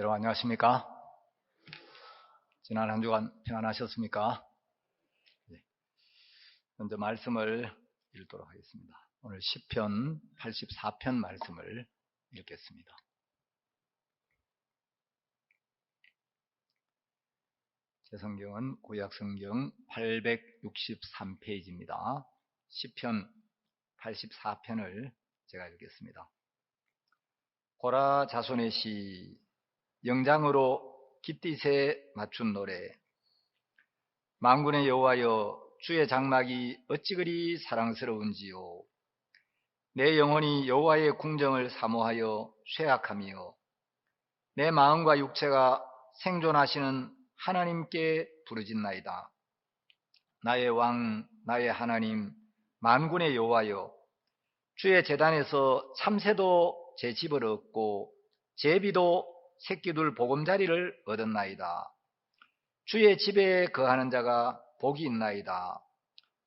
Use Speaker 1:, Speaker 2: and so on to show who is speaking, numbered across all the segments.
Speaker 1: 여러분 안녕하십니까? 지난 한 주간 평안하셨습니까? 네. 먼저 말씀을 읽도록 하겠습니다. 오늘 시편 84편 말씀을 읽겠습니다. 제 성경은 구약성경 863페이지입니다. 시편 84편을 제가 읽겠습니다. 고라 자손의 시, 영장으로 깃딧에 맞춘 노래. 만군의 여호와여, 주의 장막이 어찌 그리 사랑스러운지요. 내 영혼이 여호와의 궁정을 사모하여 쇠약하며 내 마음과 육체가 생존하시는 하나님께 부르짖나이다. 나의 왕, 나의 하나님, 만군의 여호와여, 주의 제단에서 참새도 제 집을 얻고 제비도 새끼둘 보금자리를 얻었나이다. 주의 집에 거하는 자가 복이 있나이다.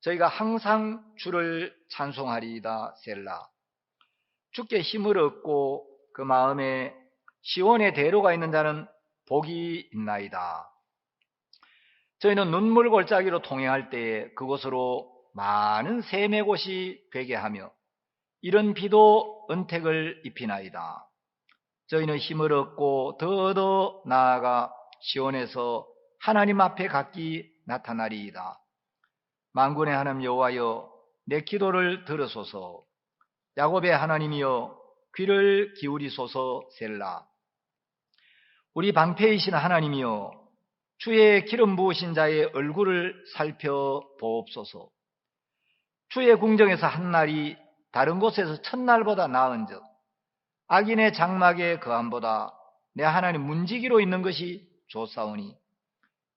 Speaker 1: 저희가 항상 주를 찬송하리이다. 셀라. 주께 힘을 얻고 그 마음에 시온의 대로가 있는 자는 복이 있나이다. 저희는 눈물 골짜기로 통행할 때에 그곳으로 많은 샘의 곳이 되게 하며 이런 비도 은택을 입히나이다. 저희는 힘을 얻고 더 나아가 시온에서 하나님 앞에 각기 나타나리이다. 만군의 하나님 여호와여, 내 기도를 들으소서. 야곱의 하나님이여, 귀를 기울이소서. 셀라. 우리 방패이신 하나님이여, 주의 기름 부으신 자의 얼굴을 살펴보옵소서. 주의 궁정에서 한 날이 다른 곳에서 첫날보다 나은즉 악인의 장막에 거함보다 내 하나님 문지기로 있는 것이 좋사오니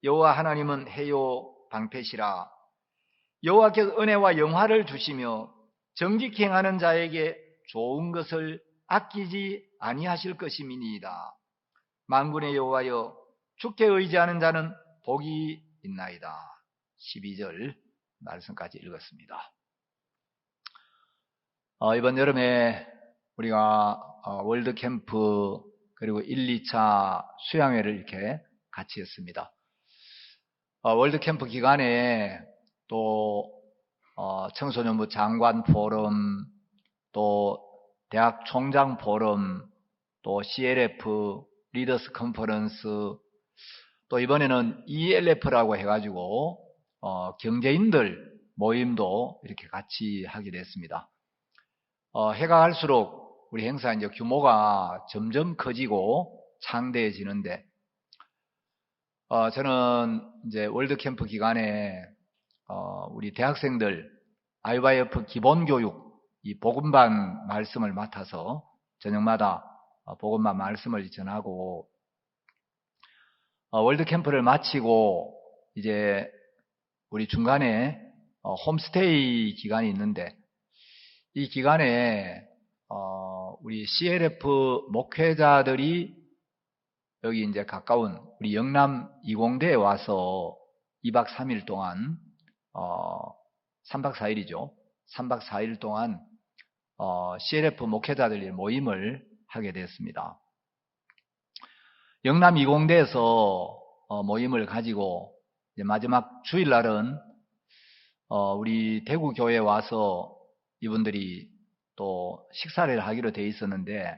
Speaker 1: 여호와 하나님은 해요 방패시라. 여호와께서 은혜와 영화를 주시며 정직히 행하는 자에게 좋은 것을 아끼지 아니하실 것임이니이다. 만군의 여호와여, 주께 의지하는 자는 복이 있나이다. 12절 말씀까지 읽었습니다. 이번 여름에 우리가 월드캠프 그리고 1, 2차 수양회를 이렇게 같이 했습니다. 월드캠프 기간에 또 청소년부 장관 포럼, 또 대학 총장 포럼, 또 CLF 리더스 컨퍼런스, 또 이번에는 ELF라고 해가지고 경제인들 모임도 이렇게 같이 하게 됐습니다. 해가 갈수록 우리 행사 이제 규모가 점점 커지고 창대해지는데, 저는 이제 월드캠프 기간에, 우리 대학생들 IYF 기본교육, 이 복음반 말씀을 맡아서 저녁마다 복음반 말씀을 전하고, 월드캠프를 마치고 이제 우리 중간에 홈스테이 기간이 있는데, 이 기간에 우리 CLF 목회자들이 여기 이제 가까운 우리 영남 이공대에 와서 2박 3일 동안 3박 4일이죠. 3박 4일 동안 CLF 목회자들의 모임을 하게 됐습니다. 영남 이공대에서 모임을 가지고 이제 마지막 주일날은 우리 대구교회에 와서 이분들이 또 식사를 하기로 돼 있었는데,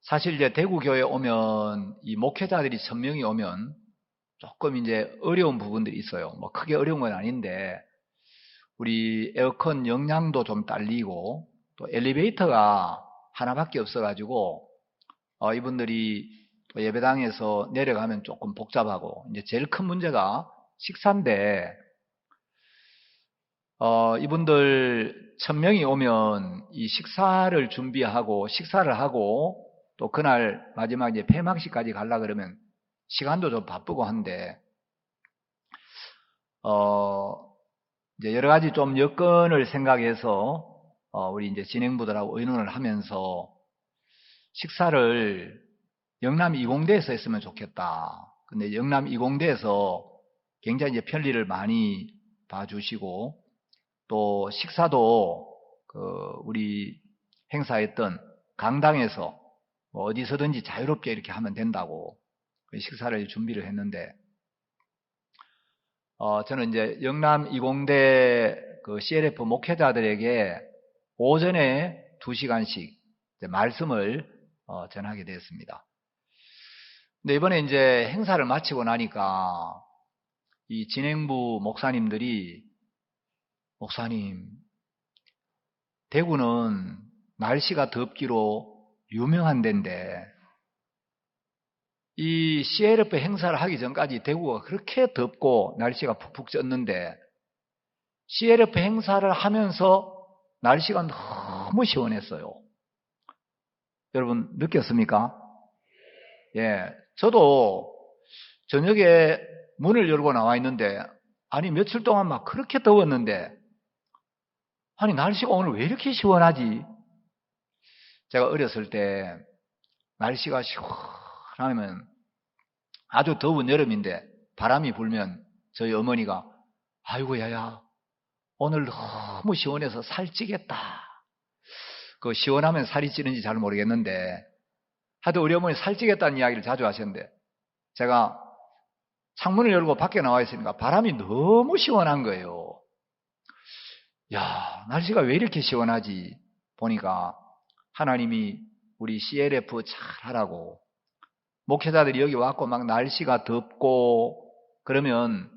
Speaker 1: 사실 이제 대구교회에 오면 이 목회자들이 1000명이 오면 조금 이제 어려운 부분들이 있어요. 뭐 크게 어려운 건 아닌데, 우리 에어컨 용량도 좀 딸리고 또 엘리베이터가 하나밖에 없어가지고 이분들이 또 예배당에서 내려가면 조금 복잡하고, 이제 제일 큰 문제가 식사인데, 이분들 1000명이 오면 이 식사를 준비하고 식사를 하고 또 그날 마지막 이제 폐막식까지 가려고 그러면 시간도 좀 바쁘고 한데, 이제 여러 가지 좀 여건을 생각해서 우리 이제 진행부들하고 의논을 하면서 식사를 영남 이공대에서 했으면 좋겠다. 근데 영남 이공대에서 굉장히 이제 편리를 많이 봐주시고, 또 식사도 우리 행사했던 강당에서 뭐 어디서든지 자유롭게 이렇게 하면 된다고 식사를 준비를 했는데, 저는 이제 영남 이공대 그 CLF 목회자들에게 오전에 2시간씩 말씀을 전하게 되었습니다. 근데 이번에 이제 행사를 마치고 나니까 이 진행부 목사님들이, 목사님, 대구는 날씨가 덥기로 유명한 데인데 이 CLF 행사를 하기 전까지 대구가 그렇게 덥고 날씨가 푹푹 쪘는데 CLF 행사를 하면서 날씨가 너무 시원했어요. 여러분 느꼈습니까? 예, 저도 저녁에 문을 열고 나와 있는데, 아니 며칠 동안 막 그렇게 더웠는데 아니 날씨가 오늘 왜 이렇게 시원하지? 제가 어렸을 때 날씨가 시원하면, 아주 더운 여름인데 바람이 불면 저희 어머니가 아이고 야야 오늘 너무 시원해서 살찌겠다. 그 시원하면 살이 찌는지 잘 모르겠는데 하여튼 우리 어머니 살찌겠다는 이야기를 자주 하셨는데, 제가 창문을 열고 밖에 나와 있으니까 바람이 너무 시원한 거예요. 야, 날씨가 왜 이렇게 시원하지? 보니까 하나님이 우리 CLF 잘 하라고, 목회자들이 여기 왔고 막 날씨가 덥고 그러면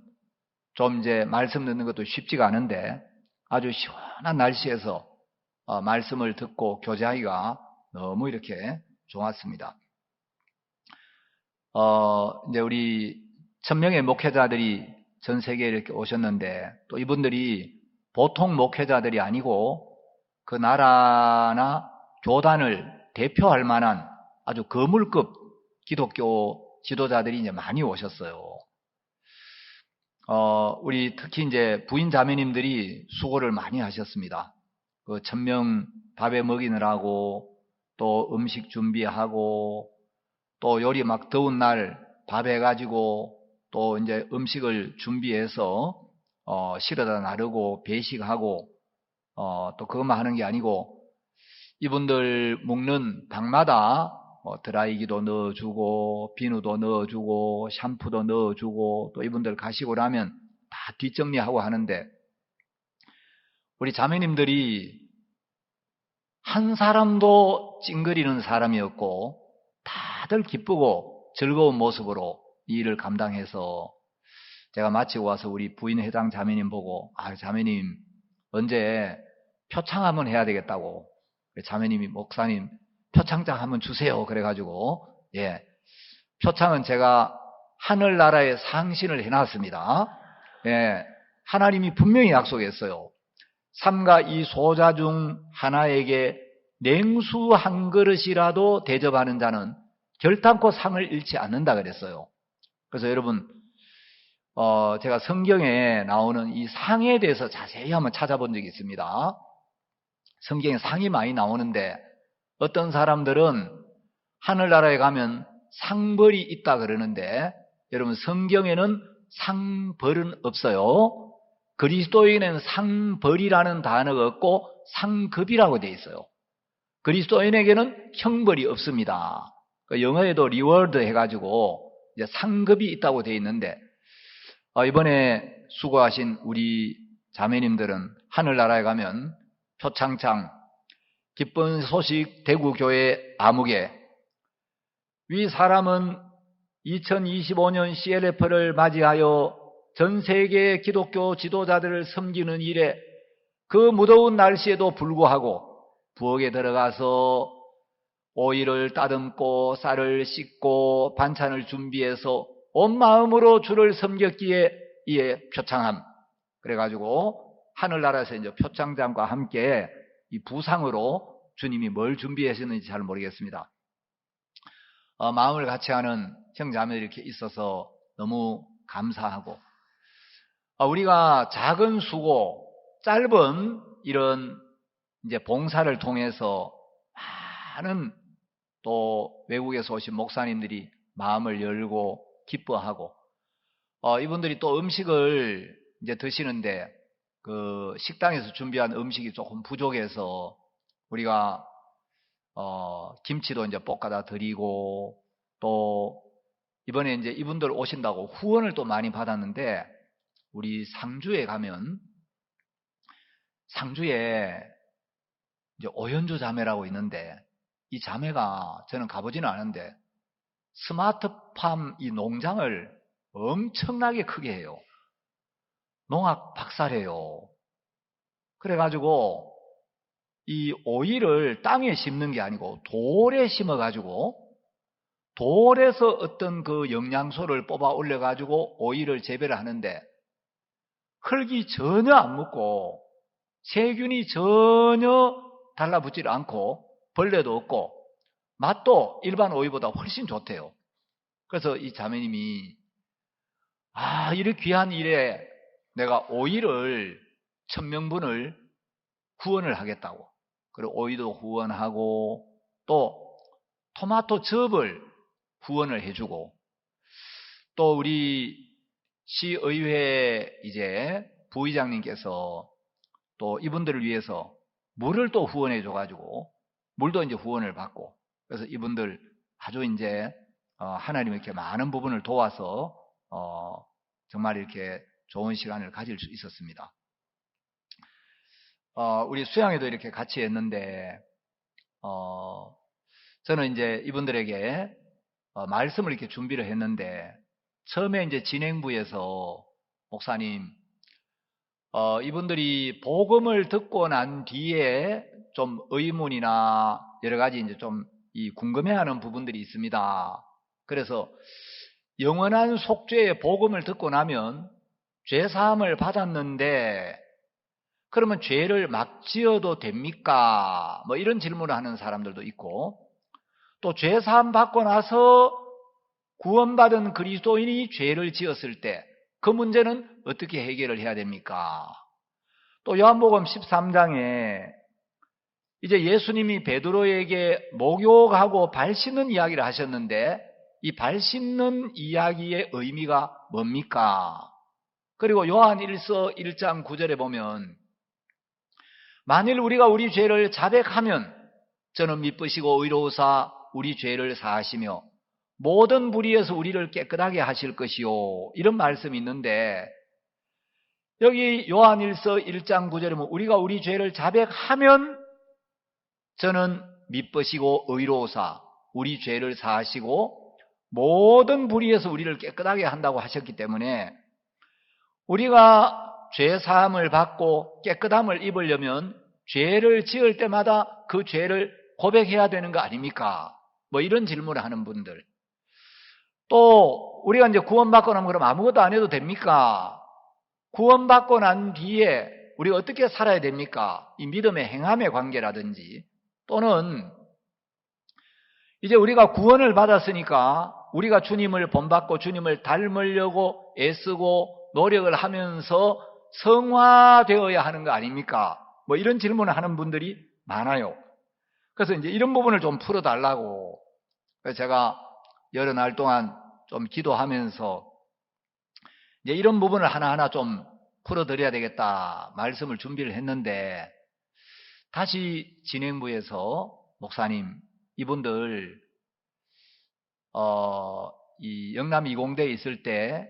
Speaker 1: 좀 이제 말씀 듣는 것도 쉽지가 않은데 아주 시원한 날씨에서 말씀을 듣고 교제하기가 너무 이렇게 좋았습니다. 이제 우리 1000명의 목회자들이 전 세계에 이렇게 오셨는데, 또 이분들이 보통 목회자들이 아니고 그 나라나 교단을 대표할 만한 아주 거물급 기독교 지도자들이 이제 많이 오셨어요. 우리 특히 이제 부인 자매님들이 수고를 많이 하셨습니다. 그 1000명 밥에 먹이느라고 또 음식 준비하고 또 요리 막 더운 날 밥 해가지고 또 이제 음식을 준비해서 실어다 나르고 배식하고 또 그것만 하는 게 아니고 이분들 먹는 방마다 드라이기도 넣어주고 비누도 넣어주고 샴푸도 넣어주고 또 이분들 가시고 나면 다 뒷정리하고 하는데, 우리 자매님들이 한 사람도 찡그리는 사람이었고 다들 기쁘고 즐거운 모습으로 이 일을 감당해서, 제가 마치고 와서 우리 부인 회장 자매님 보고 자매님 언제 표창 한번 해야 되겠다고, 자매님이 목사님 표창장 한번 주세요 그래가지고, 예, 표창은 제가 하늘나라에 상신을 해놨습니다. 예, 하나님이 분명히 약속했어요. 삼가 이 소자 중 하나에게 냉수 한 그릇이라도 대접하는 자는 결단코 상을 잃지 않는다 그랬어요. 그래서 여러분 제가 성경에 나오는 이 상에 대해서 자세히 한번 찾아본 적이 있습니다. 성경에 상이 많이 나오는데 어떤 사람들은 하늘나라에 가면 상벌이 있다 그러는데, 여러분 성경에는 상벌은 없어요. 그리스도인에는 상벌이라는 단어가 없고 상급이라고 되어 있어요. 그리스도인에게는 형벌이 없습니다. 영어에도 리워드 해가지고 이제 상급이 있다고 되어 있는데, 이번에 수고하신 우리 자매님들은 하늘나라에 가면 표창장, 기쁜 소식 대구교회 아무개, 위 사람은 2025년 CLF를 맞이하여 전 세계 기독교 지도자들을 섬기는 일에 그 무더운 날씨에도 불구하고 부엌에 들어가서 오이를 따듬고 쌀을 씻고 반찬을 준비해서 온 마음으로 주를 섬겼기에 이에 표창함. 그래가지고 하늘나라에서 이제 표창장과 함께 이 부상으로 주님이 뭘 준비하셨는지 잘 모르겠습니다. 마음을 같이 하는 형제자매들이 이렇게 있어서 너무 감사하고, 우리가 작은 수고, 짧은 이런 이제 봉사를 통해서 많은 또 외국에서 오신 목사님들이 마음을 열고 기뻐하고, 이분들이 또 음식을 이제 드시는데 그 식당에서 준비한 음식이 조금 부족해서 우리가 김치도 이제 볶아다 드리고, 또 이번에 이제 이분들 오신다고 후원을 또 많이 받았는데, 우리 상주에 가면 상주에 이제 오연주 자매라고 있는데, 이 자매가 저는 가보지는 않은데 스마트팜 이 농장을 엄청나게 크게 해요. 농학 박사래요. 그래가지고 이 오이를 땅에 심는 게 아니고 돌에 심어가지고 돌에서 어떤 그 영양소를 뽑아 올려가지고 오이를 재배를 하는데, 흙이 전혀 안 묻고 세균이 전혀 달라붙지 않고 벌레도 없고 맛도 일반 오이보다 훨씬 좋대요. 그래서 이 자매님이 이렇게 귀한 일에 내가 오이를 1000명분을 후원을 하겠다고, 그리고 오이도 후원하고 또 토마토 즙을 후원을 해주고, 또 우리 시의회 이제 부의장님께서 또 이분들을 위해서 물을 또 후원해 줘가지고 물도 이제 후원을 받고, 그래서 이분들 아주 이제 하나님 이렇게 많은 부분을 도와서 정말 이렇게 좋은 시간을 가질 수 있었습니다. 우리 수양회도 이렇게 같이 했는데 저는 이제 이분들에게 말씀을 이렇게 준비를 했는데, 처음에 이제 진행부에서 목사님, 이분들이 복음을 듣고 난 뒤에 좀 의문이나 여러 가지 이제 좀 이 궁금해하는 부분들이 있습니다. 그래서 영원한 속죄의 복음을 듣고 나면 죄 사함을 받았는데 그러면 죄를 막 지어도 됩니까? 뭐 이런 질문을 하는 사람들도 있고, 또 죄 사함 받고 나서 구원받은 그리스도인이 죄를 지었을 때 그 문제는 어떻게 해결을 해야 됩니까? 또 요한복음 13장에 이제 예수님이 베드로에게 목욕하고 발 씻는 이야기를 하셨는데, 이 발 씻는 이야기의 의미가 뭡니까? 그리고 요한 1서 1장 9절에 보면, 만일 우리가 우리 죄를 자백하면 저는 미쁘시고 의로우사 우리 죄를 사하시며 모든 불의에서 우리를 깨끗하게 하실 것이요, 이런 말씀이 있는데, 여기 요한 1서 1장 9절에 보면 우리가 우리 죄를 자백하면 저는 미쁘시고 의로우사 우리 죄를 사하시고 모든 불의에서 우리를 깨끗하게 한다고 하셨기 때문에, 우리가 죄 사함을 받고 깨끗함을 입으려면 죄를 지을 때마다 그 죄를 고백해야 되는 거 아닙니까? 뭐 이런 질문을 하는 분들. 또 우리가 이제 구원받고 나면 그럼 아무것도 안 해도 됩니까? 구원받고 난 뒤에 우리가 어떻게 살아야 됩니까? 이 믿음의 행함의 관계라든지, 또는 이제 우리가 구원을 받았으니까 우리가 주님을 본받고 주님을 닮으려고 애쓰고 노력을 하면서 성화되어야 하는 거 아닙니까? 뭐 이런 질문을 하는 분들이 많아요. 그래서 이제 이런 부분을 좀 풀어달라고, 제가 여러 날 동안 좀 기도하면서 이제 이런 부분을 하나하나 좀 풀어드려야 되겠다 말씀을 준비를 했는데, 다시 진행부에서 목사님, 이분들 이 영남 20대에 있을 때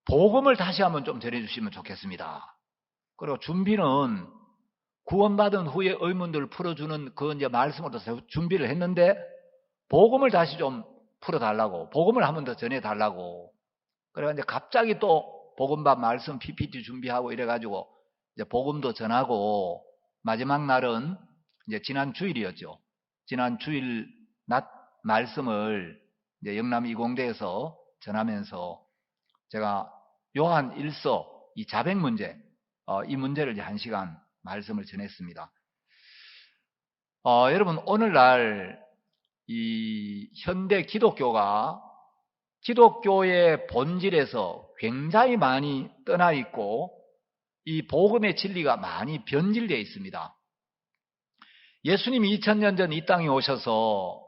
Speaker 1: 복음을 다시 한번 좀 전해주시면 좋겠습니다. 그리고 준비는 구원받은 후에 의문들을 풀어주는 그 이제 말씀으로 준비를 했는데, 복음을 다시 좀 풀어달라고, 복음을 한 번 더 전해달라고. 그래서 이제 갑자기 또 복음밥 말씀 PPT 준비하고 이래가지고 이제 복음도 전하고, 마지막 날은 이제 지난 주일이었죠. 지난 주일 낮 말씀을 이제 영남 20대에서 전하면서 제가 요한 1서 이 자백 문제, 이 문제를 이제 1시간 말씀을 전했습니다. 여러분, 오늘날 이 현대 기독교가 기독교의 본질에서 굉장히 많이 떠나 있고, 이 복음의 진리가 많이 변질되어 있습니다. 예수님이 2000년 전 이 땅에 오셔서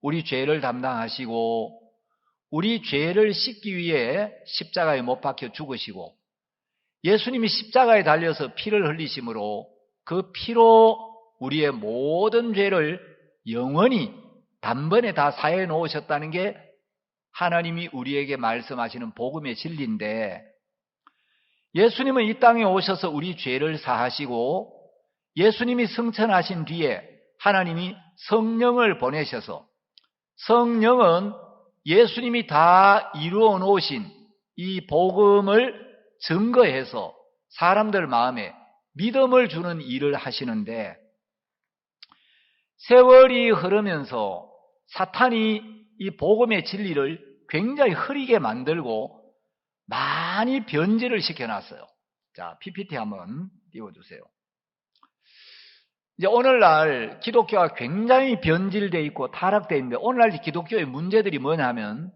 Speaker 1: 우리 죄를 담당하시고 우리 죄를 씻기 위해 십자가에 못 박혀 죽으시고, 예수님이 십자가에 달려서 피를 흘리심으로 그 피로 우리의 모든 죄를 영원히 단번에 다 사해 놓으셨다는 게 하나님이 우리에게 말씀하시는 복음의 진리인데, 예수님은 이 땅에 오셔서 우리 죄를 사하시고 예수님이 승천하신 뒤에 하나님이 성령을 보내셔서, 성령은 예수님이 다 이루어 놓으신 이 복음을 증거해서 사람들 마음에 믿음을 주는 일을 하시는데, 세월이 흐르면서 사탄이 이 복음의 진리를 굉장히 흐리게 만들고 많이 변질을 시켜놨어요. 자, PPT 한번 띄워주세요. 이제 오늘날 기독교가 굉장히 변질되어 있고 타락되어 있는데, 오늘날 기독교의 문제들이 뭐냐면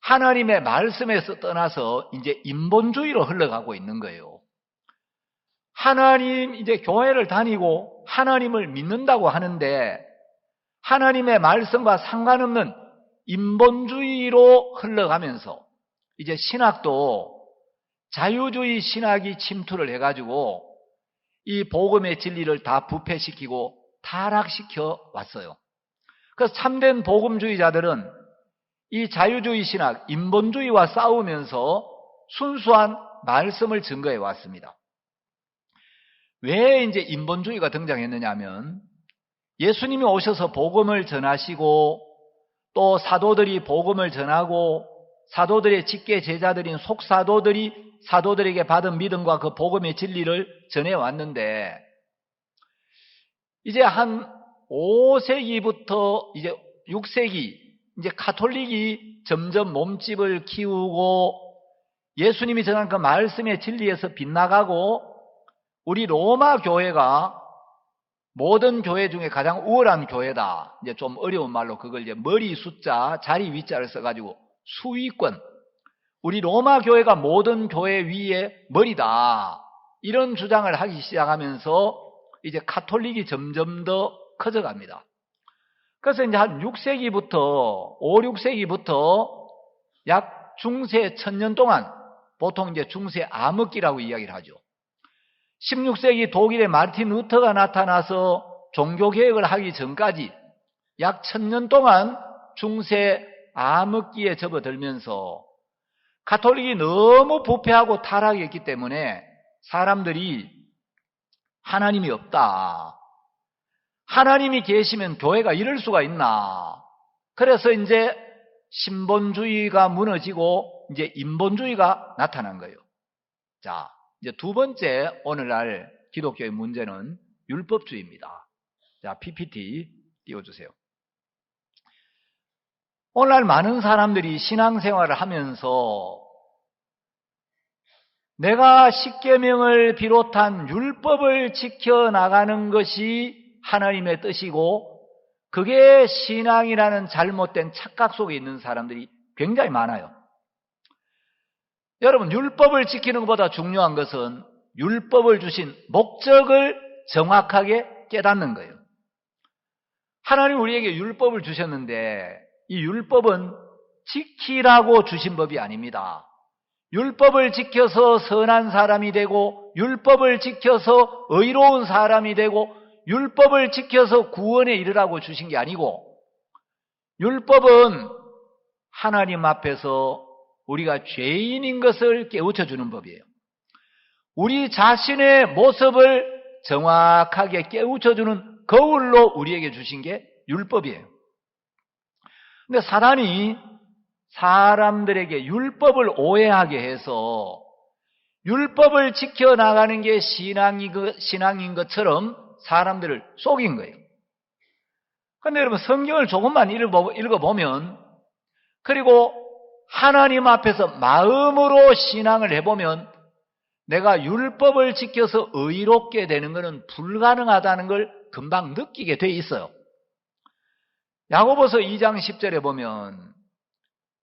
Speaker 1: 하나님의 말씀에서 떠나서 이제 인본주의로 흘러가고 있는 거예요. 하나님, 이제 교회를 다니고 하나님을 믿는다고 하는데 하나님의 말씀과 상관없는 인본주의로 흘러가면서 이제 신학도 자유주의 신학이 침투를 해가지고 이 복음의 진리를 다 부패시키고 타락시켜 왔어요. 그래서 참된 복음주의자들은 이 자유주의 신학, 인본주의와 싸우면서 순수한 말씀을 증거해 왔습니다. 왜 이제 인본주의가 등장했느냐 하면, 예수님이 오셔서 복음을 전하시고 또 사도들이 복음을 전하고 사도들의 직계 제자들인 속사도들이 사도들에게 받은 믿음과 그 복음의 진리를 전해왔는데, 이제 한 5세기부터 이제 6세기, 이제 가톨릭이 점점 몸집을 키우고 예수님이 전한 그 말씀의 진리에서 빗나가고, 우리 로마 교회가 모든 교회 중에 가장 우월한 교회다. 이제 좀 어려운 말로 그걸 이제 머리 숫자, 자리 위자를 써가지고 수위권, 우리 로마 교회가 모든 교회 위에 머리다, 이런 주장을 하기 시작하면서 이제 가톨릭이 점점 더 커져갑니다. 그래서 이제 한 6세기부터 5, 6세기부터 약 중세 1000년 동안, 보통 이제 중세 암흑기라고 이야기를 하죠. 16세기 독일의 마르틴 루터가 나타나서 종교개혁을 하기 전까지 약 1000년 동안 중세 암흑기에 접어들면서 가톨릭이 너무 부패하고 타락했기 때문에 사람들이 하나님이 없다, 하나님이 계시면 교회가 이럴 수가 있나, 그래서 이제 신본주의가 무너지고 이제 인본주의가 나타난 거예요. 자, 이제 두 번째 오늘날 기독교의 문제는 율법주의입니다. 자, PPT 띄워주세요. 오늘날 많은 사람들이 신앙생활을 하면서 내가 십계명을 비롯한 율법을 지켜나가는 것이 하나님의 뜻이고 그게 신앙이라는 잘못된 착각 속에 있는 사람들이 굉장히 많아요. 여러분, 율법을 지키는 것보다 중요한 것은 율법을 주신 목적을 정확하게 깨닫는 거예요. 하나님 우리에게 율법을 주셨는데 이 율법은 지키라고 주신 법이 아닙니다. 율법을 지켜서 선한 사람이 되고 율법을 지켜서 의로운 사람이 되고 율법을 지켜서 구원에 이르라고 주신 게 아니고, 율법은 하나님 앞에서 우리가 죄인인 것을 깨우쳐 주는 법이에요. 우리 자신의 모습을 정확하게 깨우쳐 주는 거울로 우리에게 주신 게 율법이에요. 근데 사단이 사람들에게 율법을 오해하게 해서 율법을 지켜나가는 게 신앙인 것처럼 사람들을 속인 거예요. 그런데 여러분, 성경을 조금만 읽어보면, 그리고 하나님 앞에서 마음으로 신앙을 해보면 내가 율법을 지켜서 의롭게 되는 것은 불가능하다는 걸 금방 느끼게 돼 있어요. 야고보서 2장 10절에 보면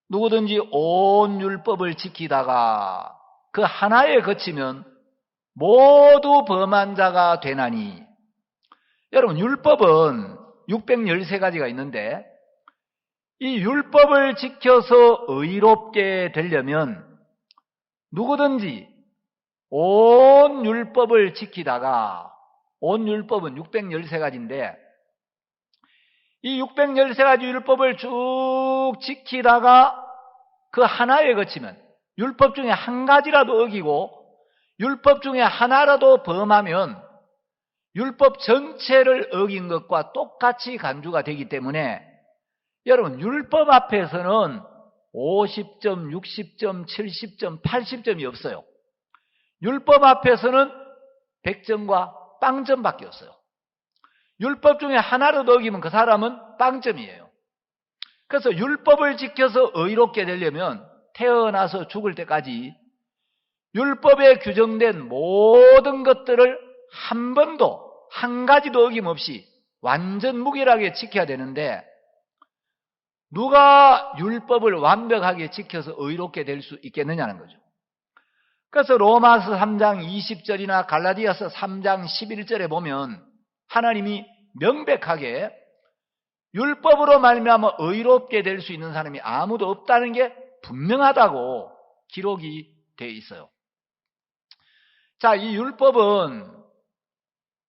Speaker 1: 누구든지 온 율법을 지키다가 그 하나에 그치면 모두 범한 자가 되나니. 여러분, 율법은 613가지가 있는데 이 율법을 지켜서 의롭게 되려면 누구든지 온 율법을 지키다가 온 율법은 613가지인데 이 613가지 율법을 쭉 지키다가 그 하나에 그치면 율법 중에 한 가지라도 어기고 율법 중에 하나라도 범하면 율법 전체를 어긴 것과 똑같이 간주가 되기 때문에 여러분 율법 앞에서는 50점, 60점, 70점, 80점이 없어요. 율법 앞에서는 100점과 빵점밖에 없어요. 율법 중에 하나라도 어기면 그 사람은 빵점이에요. 그래서 율법을 지켜서 의롭게 되려면 태어나서 죽을 때까지 율법에 규정된 모든 것들을 한 번도 한 가지도 어김없이 완전 무결하게 지켜야 되는데 누가 율법을 완벽하게 지켜서 의롭게 될 수 있겠느냐는 거죠. 그래서 로마서 3장 20절이나 갈라디아서 3장 11절에 보면 하나님이 명백하게 율법으로 말미암아 의롭게 될 수 있는 사람이 아무도 없다는 게 분명하다고 기록이 되어 있어요. 자, 이 율법은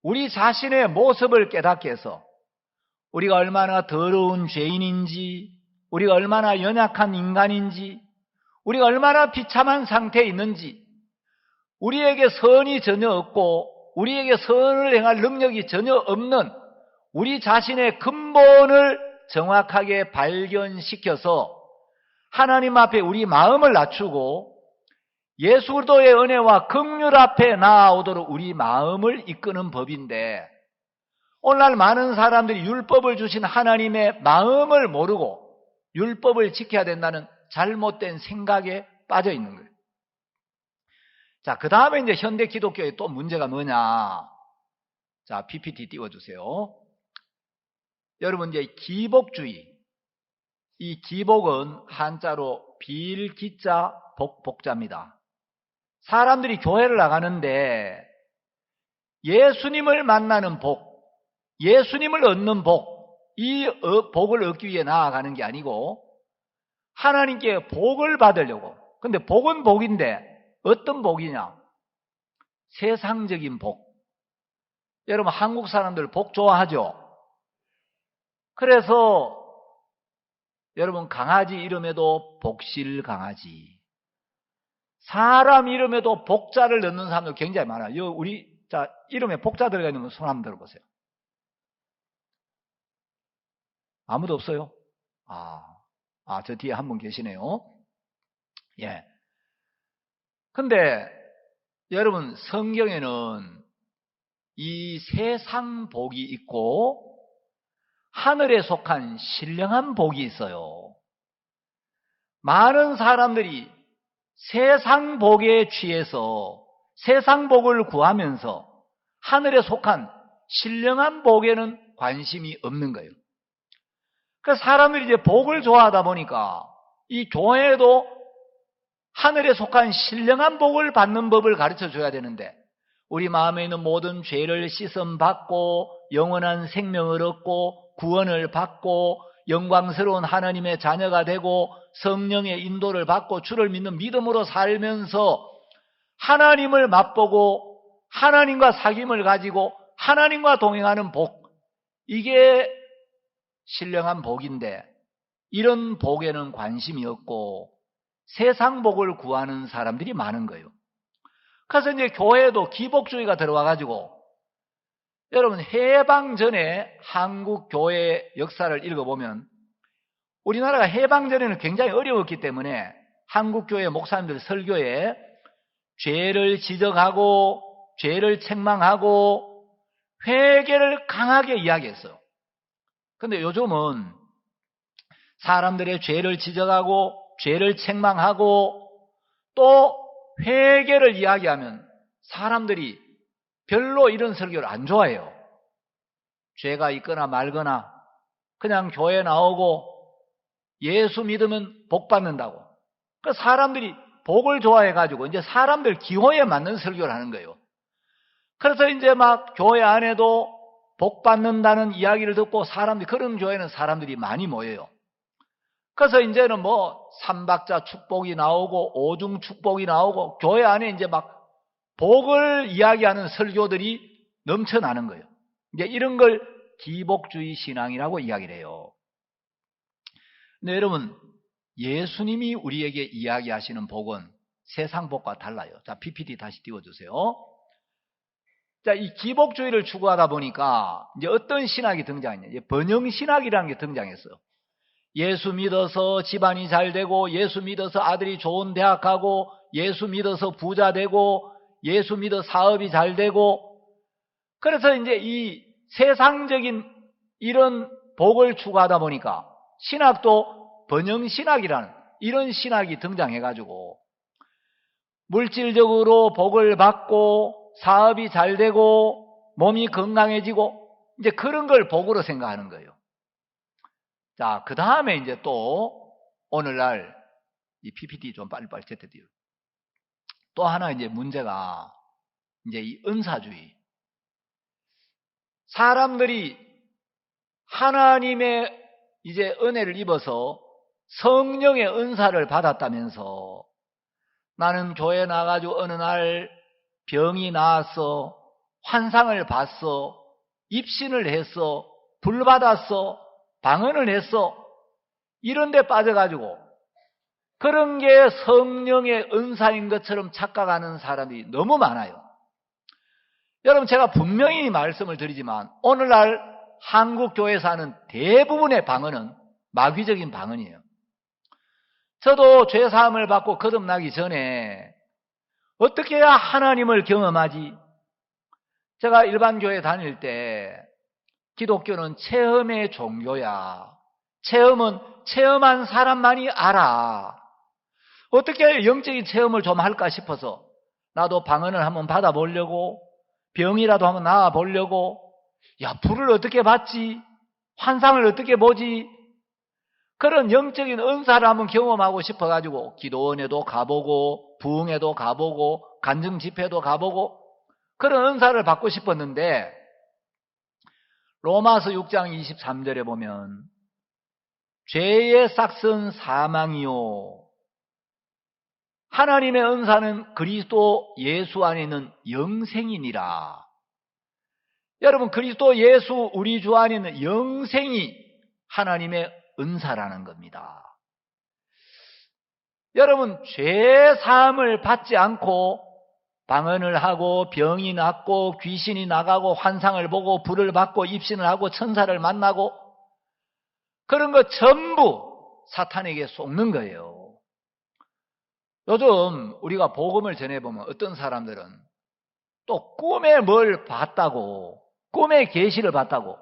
Speaker 1: 우리 자신의 모습을 깨닫게 해서 우리가 얼마나 더러운 죄인인지, 우리가 얼마나 연약한 인간인지, 우리가 얼마나 비참한 상태에 있는지, 우리에게 선이 전혀 없고 우리에게 선을 행할 능력이 전혀 없는 우리 자신의 근본을 정확하게 발견시켜서 하나님 앞에 우리 마음을 낮추고 예수 그리스도의 은혜와 긍휼 앞에 나아오도록 우리 마음을 이끄는 법인데 오늘날 많은 사람들이 율법을 주신 하나님의 마음을 모르고 율법을 지켜야 된다는 잘못된 생각에 빠져 있는 거예요. 자, 그 다음에 이제 현대 기독교의 또 문제가 뭐냐. 자, PPT 띄워주세요. 여러분, 이제 기복주의. 이 기복은 한자로 빌기자 복자입니다. 사람들이 교회를 나가는데 예수님을 만나는 복, 예수님을 얻는 복, 이 복을 얻기 위해 나아가는 게 아니고 하나님께 복을 받으려고. 근데 복은 복인데 어떤 복이냐? 세상적인 복. 여러분 한국 사람들 복 좋아하죠? 그래서 여러분 강아지 이름에도 복실 강아지, 사람 이름에도 복자를 넣는 사람들 굉장히 많아요. 우리 자 이름에 복자 들어가 있는 거 손 한번 들어보세요. 아무도 없어요? 저 뒤에 한 분 계시네요. 예. 근데 여러분 성경에는 이 세상 복이 있고 하늘에 속한 신령한 복이 있어요. 많은 사람들이 세상 복에 취해서 세상 복을 구하면서 하늘에 속한 신령한 복에는 관심이 없는 거예요. 그래서 사람들이 이제 복을 좋아하다 보니까 이 교회도 하늘에 속한 신령한 복을 받는 법을 가르쳐 줘야 되는데 우리 마음에 있는 모든 죄를 씻음받고 영원한 생명을 얻고 구원을 받고 영광스러운 하나님의 자녀가 되고 성령의 인도를 받고 주를 믿는 믿음으로 살면서 하나님을 맛보고 하나님과 사귐을 가지고 하나님과 동행하는 복, 이게 신령한 복인데 이런 복에는 관심이 없고 세상 복을 구하는 사람들이 많은 거예요. 그래서 이제 교회에도 기복주의가 들어와 가지고 여러분 해방 전에 한국 교회 역사를 읽어보면 우리나라가 해방 전에는 굉장히 어려웠기 때문에 한국 교회 목사님들 설교에 죄를 지적하고 죄를 책망하고 회개를 강하게 이야기했어요. 그런데 요즘은 사람들의 죄를 지적하고 죄를 책망하고 또 회개를 이야기하면 사람들이 별로 이런 설교를 안 좋아해요. 죄가 있거나 말거나 그냥 교회 나오고 예수 믿으면 복 받는다고. 그러니까 사람들이 복을 좋아해가지고 이제 사람들 기호에 맞는 설교를 하는 거예요. 그래서 이제 막 교회 안에도 복 받는다는 이야기를 듣고 사람들이, 그런 교회는 사람들이 많이 모여요. 그래서 이제는 뭐 삼박자 축복이 나오고 오중 축복이 나오고 교회 안에 이제 막 복을 이야기하는 설교들이 넘쳐나는 거예요. 이제 이런 걸 기복주의 신앙이라고 이야기를 해요. 근데 여러분, 예수님이 우리에게 이야기하시는 복은 세상 복과 달라요. 자, PPT 다시 띄워주세요. 자, 이 기복주의를 추구하다 보니까 이제 어떤 신학이 등장했냐. 번영신학이라는 게 등장했어요. 예수 믿어서 집안이 잘 되고, 예수 믿어서 아들이 좋은 대학 가고, 예수 믿어서 부자 되고, 예수 믿어 사업이 잘 되고, 그래서 이제 이 세상적인 이런 복을 추구하다 보니까 신학도 번영신학이라는 이런 신학이 등장해가지고 물질적으로 복을 받고 사업이 잘 되고 몸이 건강해지고 이제 그런 걸 복으로 생각하는 거예요. 자, 그 다음에 이제 또 오늘날 이 PPT 좀 빨리빨리 제때돼요. 또 하나 이제 문제가 이제 이 은사주의. 사람들이 하나님의 이제 은혜를 입어서 성령의 은사를 받았다면서 나는 교회 나가지고 어느 날 병이 나았어, 환상을 봤어, 입신을 했어, 불 받았어, 방언을 했어, 이런 데 빠져가지고 그런 게 성령의 은사인 것처럼 착각하는 사람이 너무 많아요. 여러분, 제가 분명히 말씀을 드리지만 오늘날 한국 교회에서 하는 대부분의 방언은 마귀적인 방언이에요. 저도 죄사함을 받고 거듭나기 전에 어떻게 해야 하나님을 경험하지? 제가 일반 교회 다닐 때 기독교는 체험의 종교야. 체험은 체험한 사람만이 알아. 어떻게 영적인 체험을 좀 할까 싶어서 나도 방언을 한번 받아보려고, 병이라도 한번 나아보려고, 야, 불을 어떻게 받지? 환상을 어떻게 보지? 그런 영적인 은사를 한번 경험하고 싶어가지고 기도원에도 가보고 부흥회도 가보고 간증집회도 가보고 그런 은사를 받고 싶었는데 로마서 6장 23절에 보면 죄의 싹은 사망이요 하나님의 은사는 그리스도 예수 안에 있는 영생이니라. 여러분, 그리스도 예수 우리 주 안에 있는 영생이 하나님의 은사라는 겁니다. 여러분, 죄 사함을 받지 않고 방언을 하고 병이 낫고 귀신이 나가고 환상을 보고 불을 받고 입신을 하고 천사를 만나고 그런 거 전부 사탄에게 속는 거예요. 요즘 우리가 복음을 전해보면 어떤 사람들은 또 꿈에 뭘 봤다고, 꿈에 계시를 봤다고.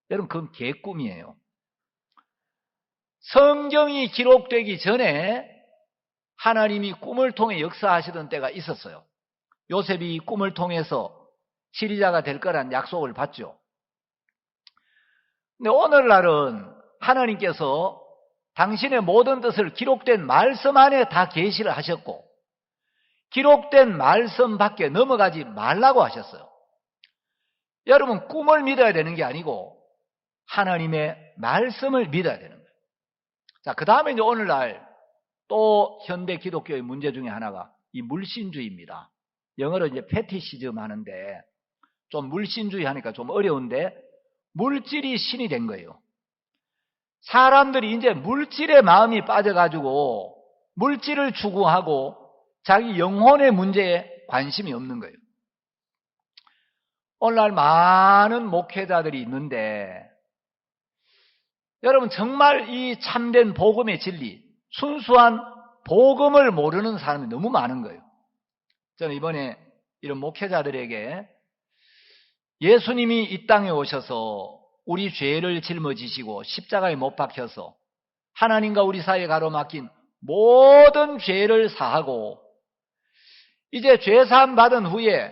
Speaker 1: 여러분, 그건 개꿈이에요. 성경이 기록되기 전에 하나님이 꿈을 통해 역사하시던 때가 있었어요. 요셉이 꿈을 통해서 지리자가 될 거란 약속을 받죠. 근데 오늘날은 하나님께서 당신의 모든 뜻을 기록된 말씀 안에 다 계시를 하셨고 기록된 말씀 밖에 넘어가지 말라고 하셨어요. 여러분, 꿈을 믿어야 되는 게 아니고 하나님의 말씀을 믿어야 되는 거예요. 자, 그 다음에 이제 오늘날 또 현대 기독교의 문제 중에 하나가 이 물신주의입니다. 영어로 이제 패티시즘 하는데 좀 물신주의 하니까 좀 어려운데 물질이 신이 된 거예요. 사람들이 이제 물질에 마음이 빠져가지고 물질을 추구하고 자기 영혼의 문제에 관심이 없는 거예요. 오늘날 많은 목회자들이 있는데 여러분, 정말 이 참된 복음의 진리, 순수한 복음을 모르는 사람이 너무 많은 거예요. 저는 이번에 이런 목회자들에게 예수님이 이 땅에 오셔서 우리 죄를 짊어지시고 십자가에 못 박혀서 하나님과 우리 사이에 가로막힌 모든 죄를 사하고 이제 죄사함 받은 후에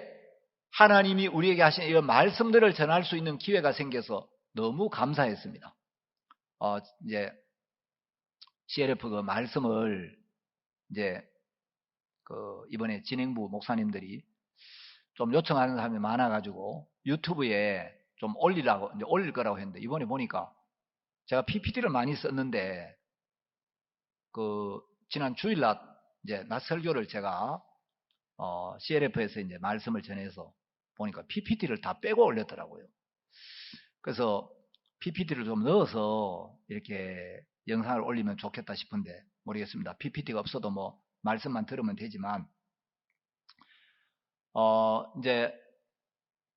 Speaker 1: 하나님이 우리에게 하신 이런 말씀들을 전할 수 있는 기회가 생겨서 너무 감사했습니다. 이제 CLF 그 말씀을 이제 이번에 진행부 목사님들이 좀 요청하는 사람이 많아가지고 유튜브에 좀 올리라고 이제 올릴 거라고 했는데 이번에 보니까 제가 PPT를 많이 썼는데 지난 주일날 이제 낮 설교를 제가 CLF에서 이제 말씀을 전해서 보니까 PPT를 다 빼고 올렸더라고요. 그래서 PPT를 좀 넣어서 이렇게 영상을 올리면 좋겠다 싶은데 모르겠습니다. PPT가 없어도 뭐 말씀만 들으면 되지만 이제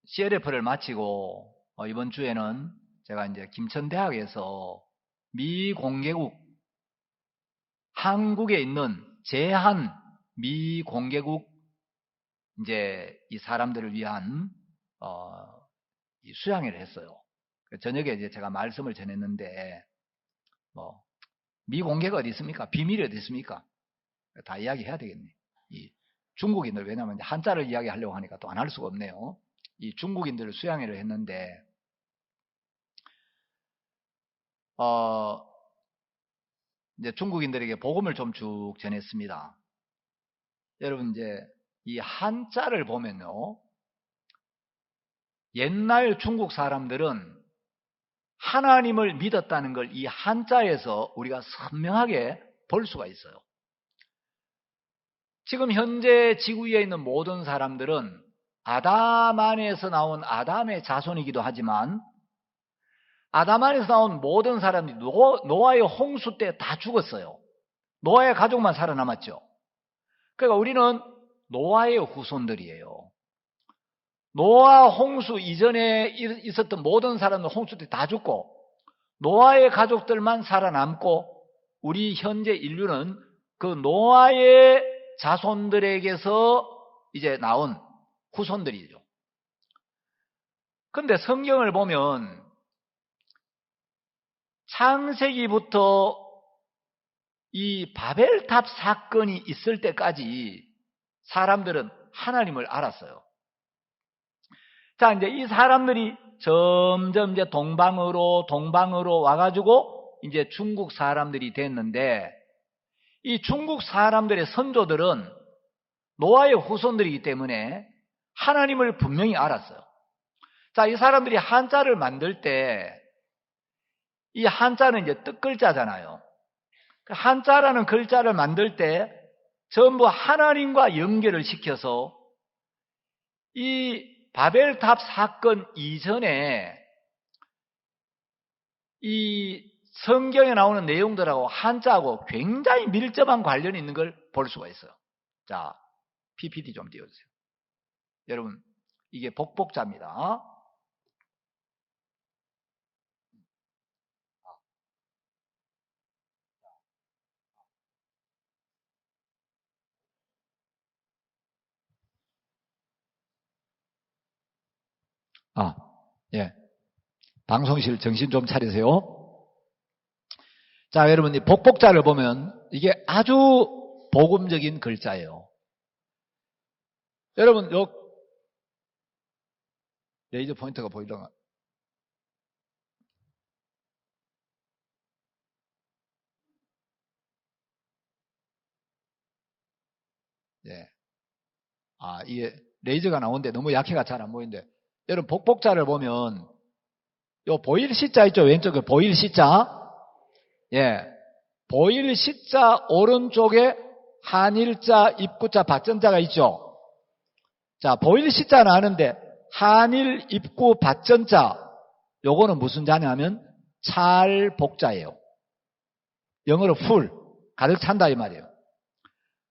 Speaker 1: CLF를 마치고 이번 주에는 제가 이제 김천대학에서 미공개국 한국에 있는 제한 미공개국 이제 이 사람들을 위한 이 수양회를 했어요. 저녁에 이제 제가 말씀을 전했는데 뭐 미공개가 어디 있습니까? 비밀이 어디 있습니까? 다 이야기해야 되겠네. 이 중국인들 왜냐하면 한자를 이야기하려고 하니까 또 안 할 수가 없네요. 이 중국인들을 수양회를 했는데 이제 중국인들에게 복음을 좀 쭉 전했습니다. 여러분 이제 이 한자를 보면요. 옛날 중국 사람들은 하나님을 믿었다는 걸 이 한자에서 우리가 선명하게 볼 수가 있어요. 지금 현재 지구 위에 있는 모든 사람들은 아담 안에서 나온 아담의 자손이기도 하지만 아담 안에서 나온 모든 사람들이 노아의 홍수 때 다 죽었어요. 노아의 가족만 살아남았죠. 그러니까 우리는 노아의 후손들이에요. 노아 홍수 이전에 있었던 모든 사람들 홍수 때 다 죽고 노아의 가족들만 살아남고 우리 현재 인류는 그 노아의 자손들에게서 이제 나온 후손들이죠. 그런데 성경을 보면 창세기부터 이 바벨탑 사건이 있을 때까지 사람들은 하나님을 알았어요. 자, 이제 이 사람들이 점점 이제 동방으로 와가지고 이제 중국 사람들이 됐는데 이 중국 사람들의 선조들은 노아의 후손들이기 때문에 하나님을 분명히 알았어요. 자, 이 사람들이 한자를 만들 때 이 한자는 이제 뜻글자잖아요. 한자라는 글자를 만들 때 전부 하나님과 연결을 시켜서 이 바벨탑 사건 이전에 이 성경에 나오는 내용들하고 한자하고 굉장히 밀접한 관련이 있는 걸 볼 수가 있어요. 자, PPT 좀 띄워주세요. 여러분, 이게 복복자입니다. 예. 방송실 정신 좀 차리세요. 자, 여러분, 이 복복자를 보면 이게 아주 복음적인 글자예요. 여러분, 요 레이저 포인터가 보이던가? 예. 이게 레이저가 나오는데 너무 약해가 잘 안 보이는데. 여러분, 복복자를 보면 요 보일 시자 있죠? 왼쪽에 보일 시자. 예. 보일 시자 오른쪽에 한일자, 입구자, 받전자가 있죠? 자, 보일 시자는 아는데 한일, 입구, 받전자 요거는 무슨 자냐면 찰복자예요. 영어로 full, 가득 찬다 이 말이에요.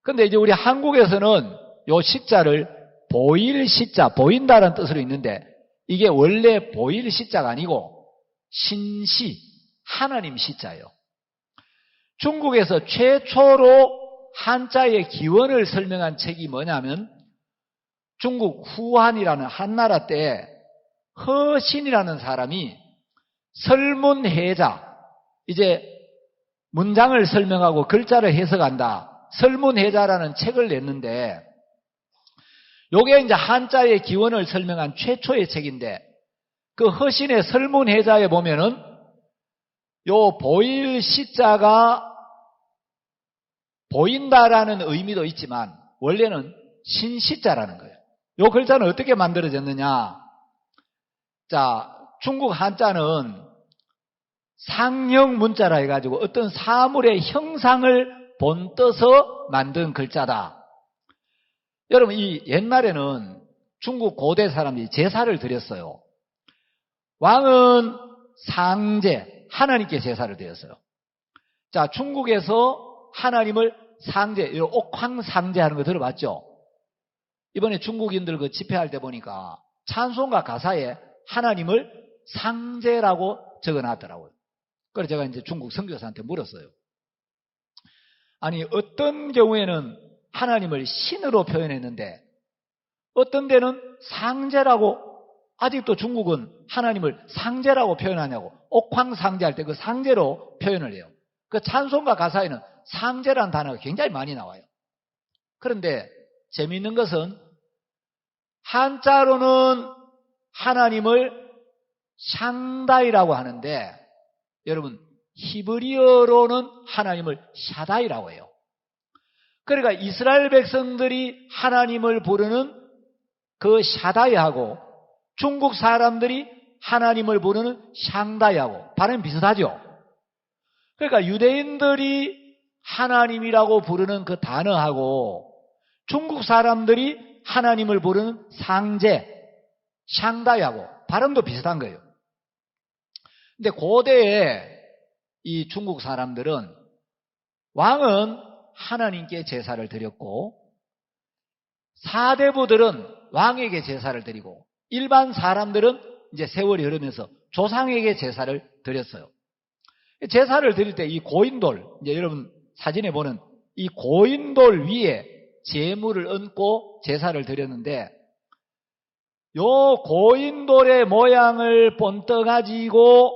Speaker 1: 근데 이제 우리 한국에서는 요 시자를 보일 시자, 보인다는 뜻으로 있는데 이게 원래 보일 시자가 아니고 신시, 하나님 시자예요. 중국에서 최초로 한자의 기원을 설명한 책이 뭐냐면 중국 후한이라는 한나라 때 허신이라는 사람이 설문해자, 이제 문장을 설명하고 글자를 해석한다. 설문해자라는 책을 냈는데 요게 이제 한자의 기원을 설명한 최초의 책인데 그 허신의 설문해자에 보면은 요 보일 시자가 보인다라는 의미도 있지만 원래는 신시자라는 거예요. 요 글자는 어떻게 만들어졌느냐? 자, 중국 한자는 상형 문자라 해가지고 어떤 사물의 형상을 본떠서 만든 글자다. 여러분, 이 옛날에는 중국 고대 사람들이 제사를 드렸어요. 왕은 상제, 하나님께 제사를 드렸어요. 자, 중국에서 하나님을 상제, 옥황상제 하는 거 들어봤죠? 이번에 중국인들 그 집회할 때 보니까 찬송가 가사에 하나님을 상제라고 적어 놨더라고요. 그래서 제가 이제 중국 선교사한테 물었어요. 아니, 어떤 경우에는 하나님을 신으로 표현했는데 어떤 데는 상제라고, 아직도 중국은 하나님을 상제라고 표현하냐고. 옥황상제 할 때 그 상제로 표현을 해요. 그 찬송가 가사에는 상제라는 단어가 굉장히 많이 나와요. 그런데 재미있는 것은 한자로는 하나님을 샹다이라고 하는데 여러분 히브리어로는 하나님을 샤다이라고 해요. 그러니까 이스라엘 백성들이 하나님을 부르는 그 샤다이하고 중국 사람들이 하나님을 부르는 샹다이하고 발음이 비슷하죠. 그러니까 유대인들이 하나님이라고 부르는 그 단어하고 중국 사람들이 하나님을 부르는 상제, 샹다이하고 발음도 비슷한 거예요. 근데 고대에 이 중국 사람들은 왕은 하나님께 제사를 드렸고 사대부들은 왕에게 제사를 드리고 일반 사람들은 이제 세월이 흐르면서 조상에게 제사를 드렸어요. 제사를 드릴 때 이 고인돌, 이제 여러분 사진에 보는 이 고인돌 위에 제물을 얹고 제사를 드렸는데 요 고인돌의 모양을 본떠 가지고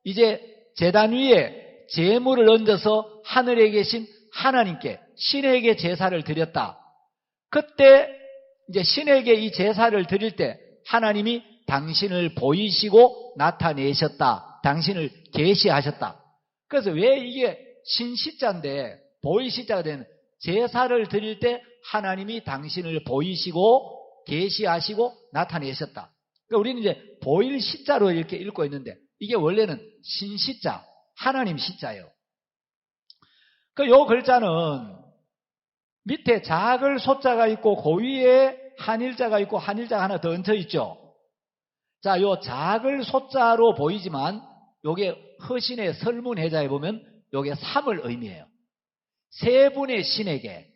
Speaker 1: 이제 제단 위에 제물을 얹어서 하늘에 계신 하나님께 신에게 제사를 드렸다. 그때 이제 신에게 이 제사를 드릴 때 하나님이 당신을 보이시고 나타내셨다. 당신을 계시하셨다. 그래서 왜 이게 신시자인데 보일시자가 되는 제사를 드릴 때 하나님이 당신을 보이시고 계시하시고 나타내셨다. 그러니까 우리는 이제 보일시자로 이렇게 읽고 있는데 이게 원래는 신시자, 하나님 시자예요. 요 글자는 밑에 작을 소자가 있고 그 위에 한일자가 있고 한일자가 하나 더 얹혀 있죠. 자, 요 작을 소자로 보이지만 요게 허신의 설문해자에 보면 요게 3을 의미해요. 세 분의 신에게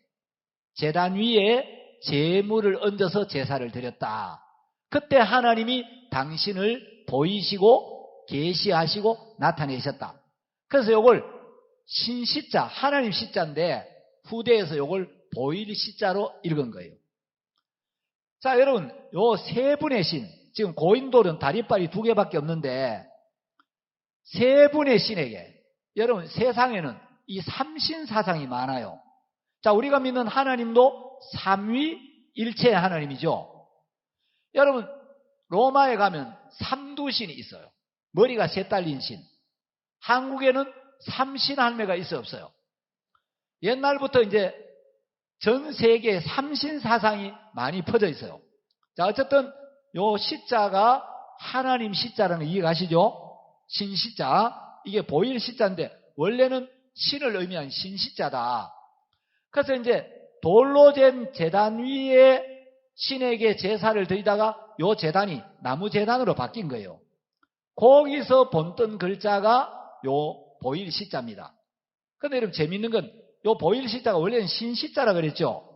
Speaker 1: 제단 위에 제물을 얹어서 제사를 드렸다. 그때 하나님이 당신을 보이시고 계시하시고 나타내셨다. 그래서 요걸 신시자, 하나님 시자인데 후대에서 요걸 보일 시자로 읽은 거예요. 자, 여러분, 요 세 분의 신, 지금 고인돌은 다리빨이 2개밖에 없는데 세 분의 신에게, 여러분 세상에는 이 삼신사상이 많아요. 자, 우리가 믿는 하나님도 삼위일체의 하나님이죠. 여러분 로마에 가면 삼두신이 있어요. 머리가 셋 달린 신. 한국에는 삼신할매가 있어요, 없어요? 옛날부터 이제 전 세계에 삼신사상이 많이 퍼져 있어요. 자, 어쨌든 요 시자가 하나님 시자라는 거 이해가시죠? 신시자, 이게 보일 시자인데 원래는 신을 의미한 신시자다. 그래서 이제 돌로 된 제단 위에 신에게 제사를 드리다가 요 제단이 나무 제단으로 바뀐 거예요. 거기서 본뜬 글자가 요 보일 시자입니다. 그런데 여러분 재밌는 건 요 보일 시자가 원래는 신시자라 그랬죠.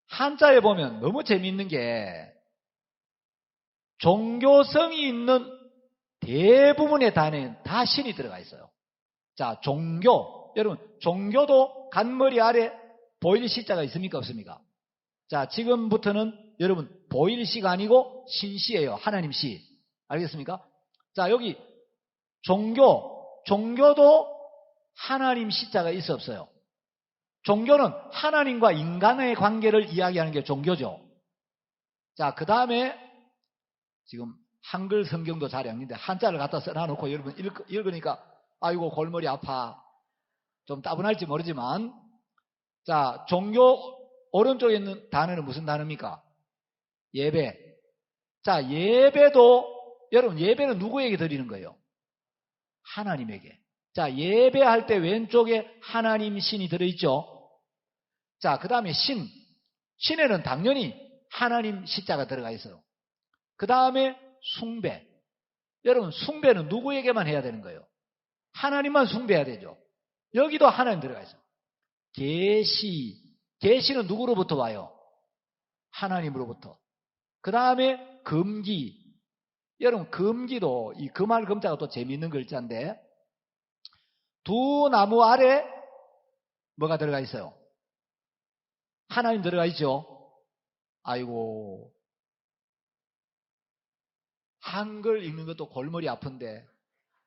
Speaker 1: 한자에 보면 너무 재밌는 게 종교성이 있는 대부분의 단어에는 다 신이 들어가 있어요. 자, 종교. 여러분, 종교도 간머리 아래 보일 시자가 있습니까? 없습니까? 자, 지금부터는 여러분, 보일 시가 아니고 신시예요. 하나님 시. 알겠습니까? 자, 여기 종교도 하나님 시자가 있어 없어요? 종교는 하나님과 인간의 관계를 이야기하는 게 종교죠. 자, 그 다음에 지금 한글 성경도 잘 읽는데 한자를 갖다 써놔놓고 여러분 읽으니까 아이고 골머리 아파. 좀 따분할지 모르지만 자, 종교 오른쪽에 있는 단어는 무슨 단어입니까? 예배. 자, 예배도 여러분 예배는 누구에게 드리는 거예요? 하나님에게. 자, 예배할 때 왼쪽에 하나님 신이 들어있죠. 자, 그 다음에 신에는 당연히 하나님 시자가 들어가 있어요. 그 다음에 숭배. 여러분, 숭배는 누구에게만 해야 되는 거예요? 하나님만 숭배해야 되죠. 여기도 하나님 들어가 있어요. 계시. 계시는 누구로부터 와요? 하나님으로부터. 그 다음에 금기. 여러분, 금기도 이 금할 금자가 또 재미있는 글자인데, 두 나무 아래 뭐가 들어가 있어요? 하나님 들어가 있죠. 아이고, 한글 읽는 것도 골머리 아픈데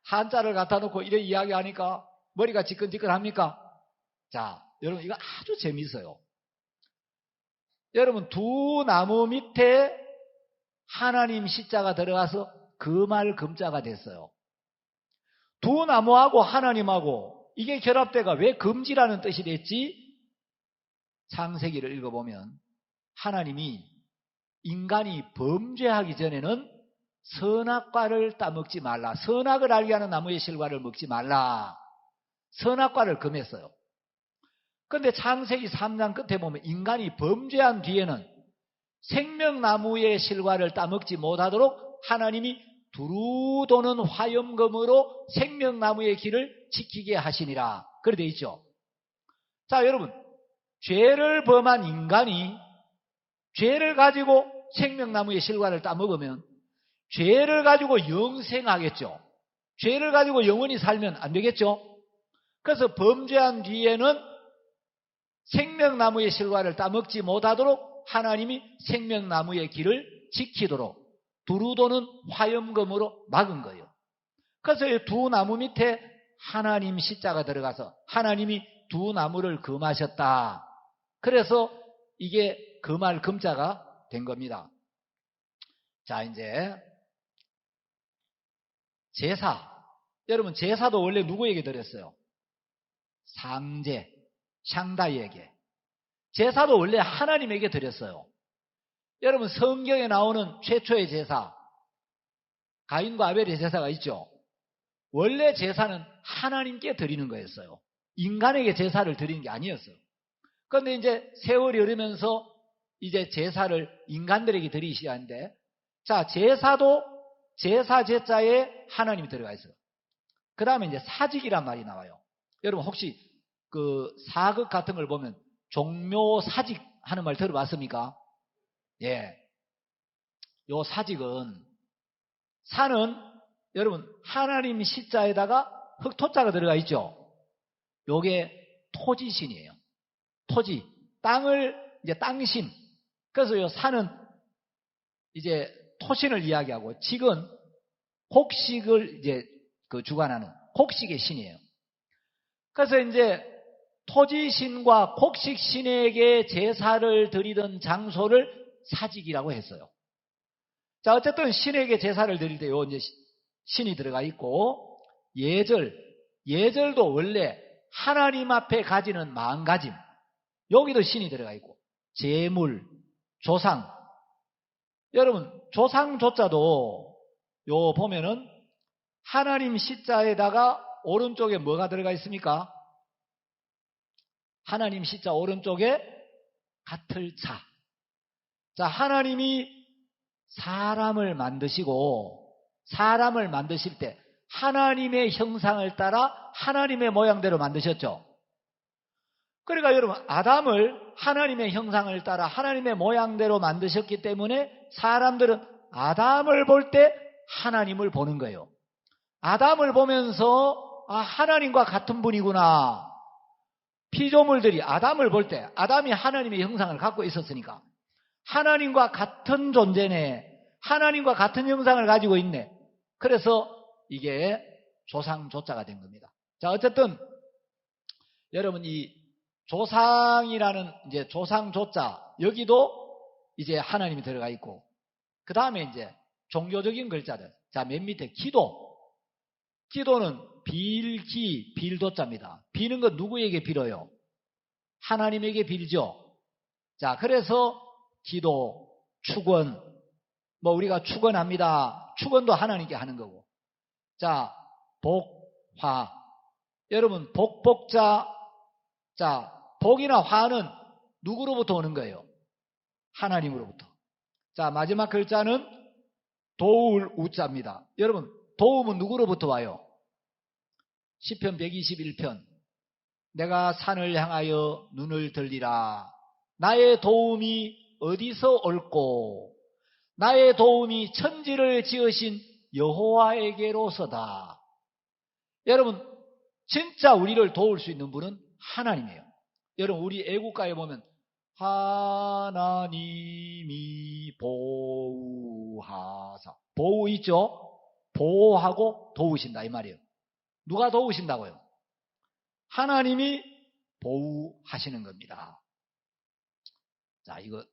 Speaker 1: 한자를 갖다 놓고 이래 이야기하니까 머리가 지끈지끈합니까? 자, 여러분, 이거 아주 재미있어요. 여러분, 두 나무 밑에 하나님 시자가 들어가서 금할 금자가 됐어요. 두 나무하고 하나님하고 이게 결합돼가 왜 금지라는 뜻이 됐지? 창세기를 읽어보면 하나님이 인간이 범죄하기 전에는 선악과를 따먹지 말라. 선악을 알게 하는 나무의 실과를 먹지 말라. 선악과를 금했어요. 그런데 창세기 3장 끝에 보면 인간이 범죄한 뒤에는 생명나무의 실과를 따먹지 못하도록 하나님이 두루 도는 화염검으로 생명나무의 길을 지키게 하시니라. 그래 되어 있죠. 자, 여러분, 죄를 범한 인간이 죄를 가지고 생명나무의 실과를 따먹으면 죄를 가지고 영생하겠죠. 죄를 가지고 영원히 살면 안 되겠죠. 그래서 범죄한 뒤에는 생명나무의 실과를 따먹지 못하도록 하나님이 생명나무의 길을 지키도록 두루도는 화염검으로 막은 거예요. 그래서 이 두 나무 밑에 하나님 시자가 들어가서 하나님이 두 나무를 금하셨다. 그래서 이게 금할 금자가 된 겁니다. 자, 이제 제사. 여러분, 제사도 원래 누구에게 드렸어요? 상제, 샹다이에게. 제사도 원래 하나님에게 드렸어요. 여러분, 성경에 나오는 최초의 제사, 가인과 아벨의 제사가 있죠. 원래 제사는 하나님께 드리는 거였어요. 인간에게 제사를 드리는 게 아니었어요. 그런데 이제 세월이 흐르면서 이제 제사를 인간들에게 드리기 시작하는데, 자, 제사도 제사 제자에 하나님이 들어가 있어요. 그 다음에 이제 사직이란 말이 나와요. 여러분, 혹시 그 사극 같은 걸 보면 종묘사직 하는 말 들어봤습니까? 예. 요 사직은, 사는, 여러분, 하나님 시자에다가 흑토자가 들어가 있죠? 요게 토지신이에요. 토지. 땅을, 이제 땅신. 그래서 요 산은 이제 토신을 이야기하고, 직은 곡식을 이제 그 주관하는 곡식의 신이에요. 그래서 이제 토지신과 곡식신에게 제사를 드리던 장소를 사직이라고 했어요. 자, 어쨌든 신에게 제사를 드릴 때 요 이제 신이 들어가 있고, 예절도 원래 하나님 앞에 가지는 마음가짐, 여기도 신이 들어가 있고, 제물, 조상. 여러분, 조상 조자도 요 보면은 하나님 시자에다가 오른쪽에 뭐가 들어가 있습니까? 하나님 시자 오른쪽에 가틀차. 자, 하나님이 사람을 만드시고, 사람을 만드실 때 하나님의 형상을 따라 하나님의 모양대로 만드셨죠. 그러니까 여러분, 아담을 하나님의 형상을 따라 하나님의 모양대로 만드셨기 때문에 사람들은 아담을 볼 때 하나님을 보는 거예요. 아담을 보면서 하나님과 같은 분이구나. 피조물들이 아담을 볼 때 아담이 하나님의 형상을 갖고 있었으니까 하나님과 같은 존재네, 하나님과 같은 형상을 가지고 있네. 그래서 이게 조상조자가 된 겁니다. 자, 어쨌든 여러분, 이 조상이라는 이제 조상조자, 여기도 이제 하나님이 들어가 있고, 그 다음에 이제 종교적인 글자들. 자, 맨 밑에 기도. 기도는 빌기, 빌도자입니다. 비는 건 누구에게 빌어요? 하나님에게 빌죠. 자, 그래서 기도, 축원, 뭐 우리가 축원합니다. 축원도 하나님께 하는 거고. 자, 복화. 여러분, 복복자. 자, 복이나 화는 누구로부터 오는 거예요? 하나님으로부터. 자, 마지막 글자는 도울 우자입니다. 여러분, 도움은 누구로부터 와요? 시편 121편. 내가 산을 향하여 눈을 들리라. 나의 도움이 어디서 올꼬? 나의 도움이 천지를 지으신 여호와에게로서다. 여러분, 진짜 우리를 도울 수 있는 분은 하나님이에요. 여러분, 우리 애국가에 보면 하나님이 보호하사. 보호 있죠? 보호하고 도우신다 이 말이에요. 누가 도우신다고요? 하나님이 보호하시는 겁니다. 자, 이거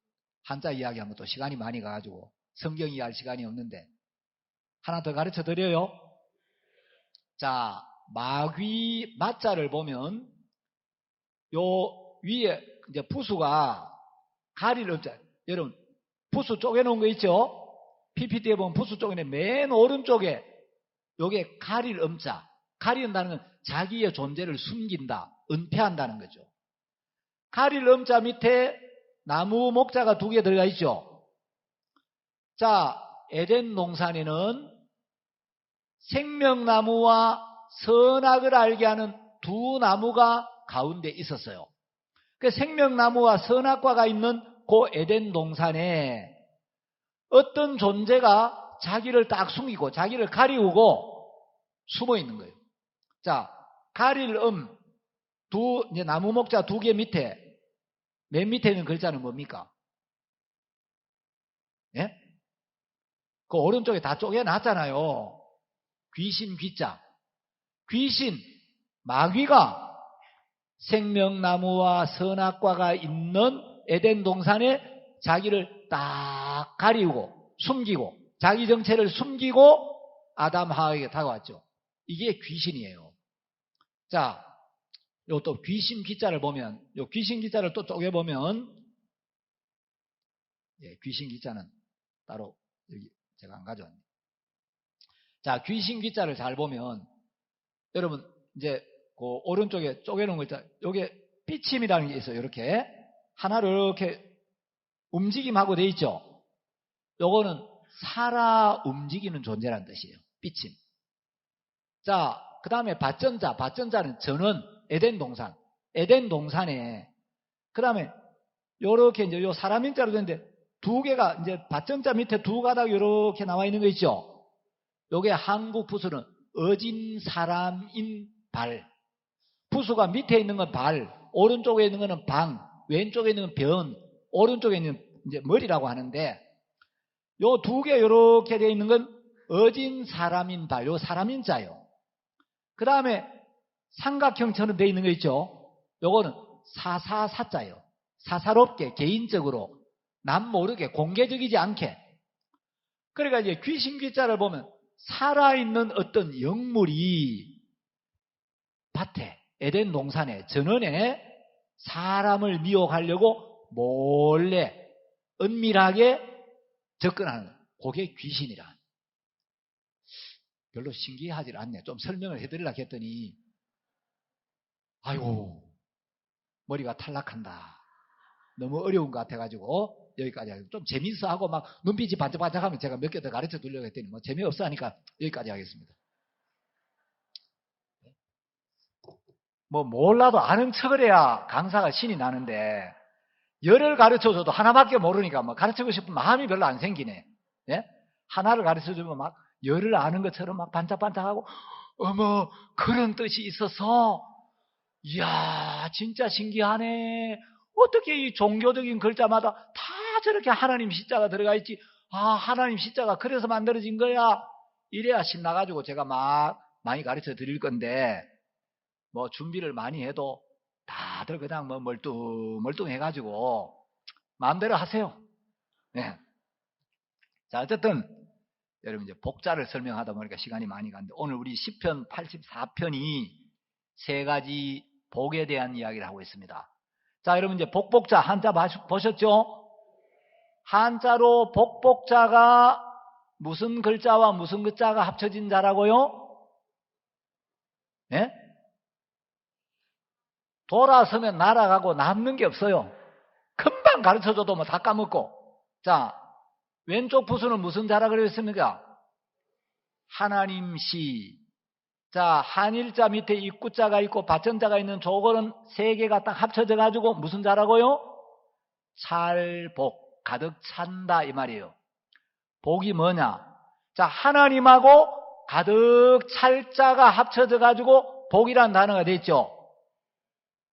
Speaker 1: 한자 이야기하면 또 시간이 많이 가가지고 성경 이해할 시간이 없는데 하나 더 가르쳐 드려요. 자, 마귀 마자를 보면 요 위에 이제 부수가 가릴 음자. 여러분, 부수 쪼개놓은 거 있죠? PPT에 보면 부수 쪼개놓은 맨 오른쪽에 요게 가릴 음자. 가린다는 건 자기의 존재를 숨긴다, 은폐한다는 거죠. 가릴 음자 밑에 나무 목자가 2개 들어가 있죠. 자, 에덴 동산에는 생명나무와 선악을 알게 하는 2 나무가 가운데 있었어요. 그 생명나무와 선악과가 있는 그 에덴 동산에 어떤 존재가 자기를 딱 숨기고 자기를 가리우고 숨어 있는 거예요. 자, 가릴 이제 나무 목자 2개 밑에 맨 밑에 있는 글자는 뭡니까? 예? 그 오른쪽에 다 쪼개놨잖아요. 귀신 귀자. 귀신, 마귀가 생명나무와 선악과가 있는 에덴 동산에 자기를 딱 가리우고 숨기고 자기 정체를 숨기고 아담 하와에게 다가왔죠. 이게 귀신이에요. 자, 요 또 귀신 기자를 보면, 요 귀신 기자를 또 쪼개보면, 예, 귀신 기자는 따로 여기 제가 안 가져왔네요. 자, 귀신 기자를 잘 보면, 여러분, 이제 그 오른쪽에 쪼개놓은 글자, 요게 삐침이라는 게 있어요. 이렇게. 하나를 이렇게 움직임하고 돼 있죠. 요거는 살아 움직이는 존재라는 뜻이에요. 삐침. 자, 그 다음에 밭전자. 밭전자는 전원, 에덴 동산. 에덴 동산에, 그 다음에 요렇게 이제 요 사람 인자로 되는데 2개가 이제 밭전자 밑에 2 가닥 요렇게 나와 있는 거 있죠. 요게 한국 부수는 어진 사람인 발. 부수가 밑에 있는 건 발, 오른쪽에 있는 거는 방, 왼쪽에 있는 건 변, 오른쪽에 있는 이제 머리라고 하는데 요 2개 요렇게 되어 있는 건 어진 사람인 발, 요 사람인 자요. 그 다음에 삼각형처럼 되어 있는 거 있죠. 요거는 사사사자요. 사사롭게 개인적으로 남 모르게 공개적이지 않게. 그러니까 이제 귀신 귀자를 보면 살아있는 어떤 영물이 밭에 에덴 동산에 전원에 사람을 미혹하려고 몰래 은밀하게 접근하는 그게 귀신이라. 별로 신기하지 않네. 좀 설명을 해드리려고 했더니 아이고 머리가 탈락한다. 너무 어려운 것 같아가지고 여기까지 하겠습니다. 좀 재밌어 하고 막 눈빛이 반짝반짝하면 제가 몇 개 더 가르쳐 드리려고 했더니 뭐 재미없어 하니까 여기까지 하겠습니다. 뭐 몰라도 아는 척을 해야 강사가 신이 나는데 열을 가르쳐줘도 하나밖에 모르니까 뭐 가르치고 싶은 마음이 별로 안 생기네. 예? 하나를 가르쳐주면 막 열을 아는 것처럼 막 반짝반짝하고 어머 그런 뜻이 있어서 이야 진짜 신기하네. 어떻게 이 종교적인 글자마다 다 저렇게 하나님 시자가 들어가 있지. 아 하나님 시자가 그래서 만들어진 거야. 이래야 신나가지고 제가 막 많이 가르쳐 드릴 건데 뭐 준비를 많이 해도 다들 그냥 뭐 멀뚱해가지고 마음대로 하세요. 네. 자 어쨌든 여러분 이제 복자를 설명하다 보니까 시간이 많이 갔는데 오늘 우리 시편 84편이 3가지 복에 대한 이야기를 하고 있습니다. 자 여러분 이제 복복자 한자 보셨죠? 한자로 복복자가 무슨 글자와 무슨 글자가 합쳐진 자라고요? 예? 돌아서면 날아가고 남는 게 없어요. 금방 가르쳐줘도 뭐 다 까먹고. 자, 왼쪽 부수는 무슨 자라 그랬습니까? 하나님시. 자, 한일자 밑에 입구자가 있고 받전자가 있는 저거는 세 개가 딱 합쳐져 가지고 무슨 자라고요? 찰복, 가득 찬다 이 말이에요. 복이 뭐냐? 자, 하나님하고 가득 찰 자가 합쳐져 가지고 복이란 단어가 됐죠.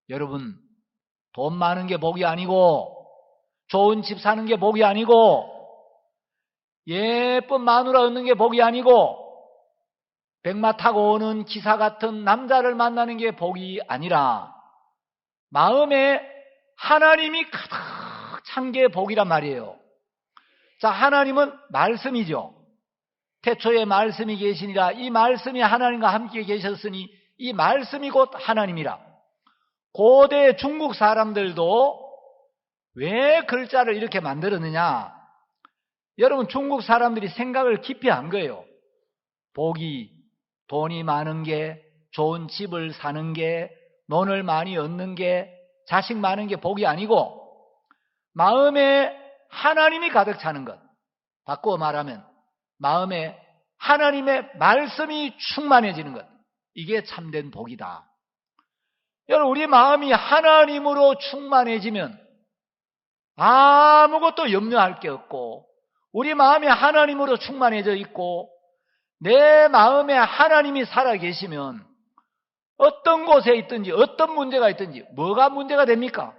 Speaker 1: 여러분, 돈 많은 게 복이 아니고, 좋은 집 사는 게 복이 아니고, 예쁜 마누라 얻는 게 복이 아니고, 백마 타고 오는 기사 같은 남자를 만나는 게 복이 아니라 마음에 하나님이 가득 찬 게 복이란 말이에요. 자, 하나님은 말씀이죠. 태초에 말씀이 계시니라. 이 말씀이 하나님과 함께 계셨으니 이 말씀이 곧 하나님이라. 고대 중국 사람들도 왜 글자를 이렇게 만들었느냐? 여러분, 중국 사람들이 생각을 깊이 한 거예요. 복이 돈이 많은 게, 좋은 집을 사는 게, 돈을 많이 얻는 게, 자식 많은 게 복이 아니고 마음에 하나님이 가득 차는 것. 바꾸어 말하면 마음에 하나님의 말씀이 충만해지는 것. 이게 참된 복이다. 여러분, 우리 마음이 하나님으로 충만해지면 아무것도 염려할 게 없고, 우리 마음이 하나님으로 충만해져 있고 내 마음에 하나님이 살아계시면 어떤 곳에 있든지 어떤 문제가 있든지 뭐가 문제가 됩니까?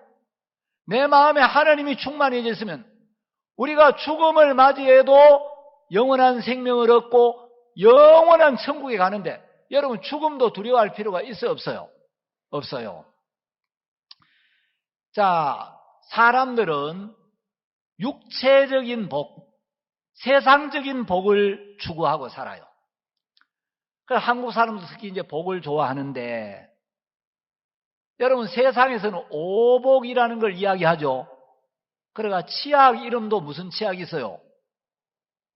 Speaker 1: 내 마음에 하나님이 충만해졌으면 우리가 죽음을 맞이해도 영원한 생명을 얻고 영원한 천국에 가는데, 여러분, 죽음도 두려워할 필요가 있어요, 없어요? 없어요. 자, 사람들은 육체적인 복, 세상적인 복을 추구하고 살아요. 그래서 한국 사람도 특히 이제 복을 좋아하는데, 여러분, 세상에서는 오복이라는 걸 이야기하죠. 그러니까 치약 이름도 무슨 치약이 있어요?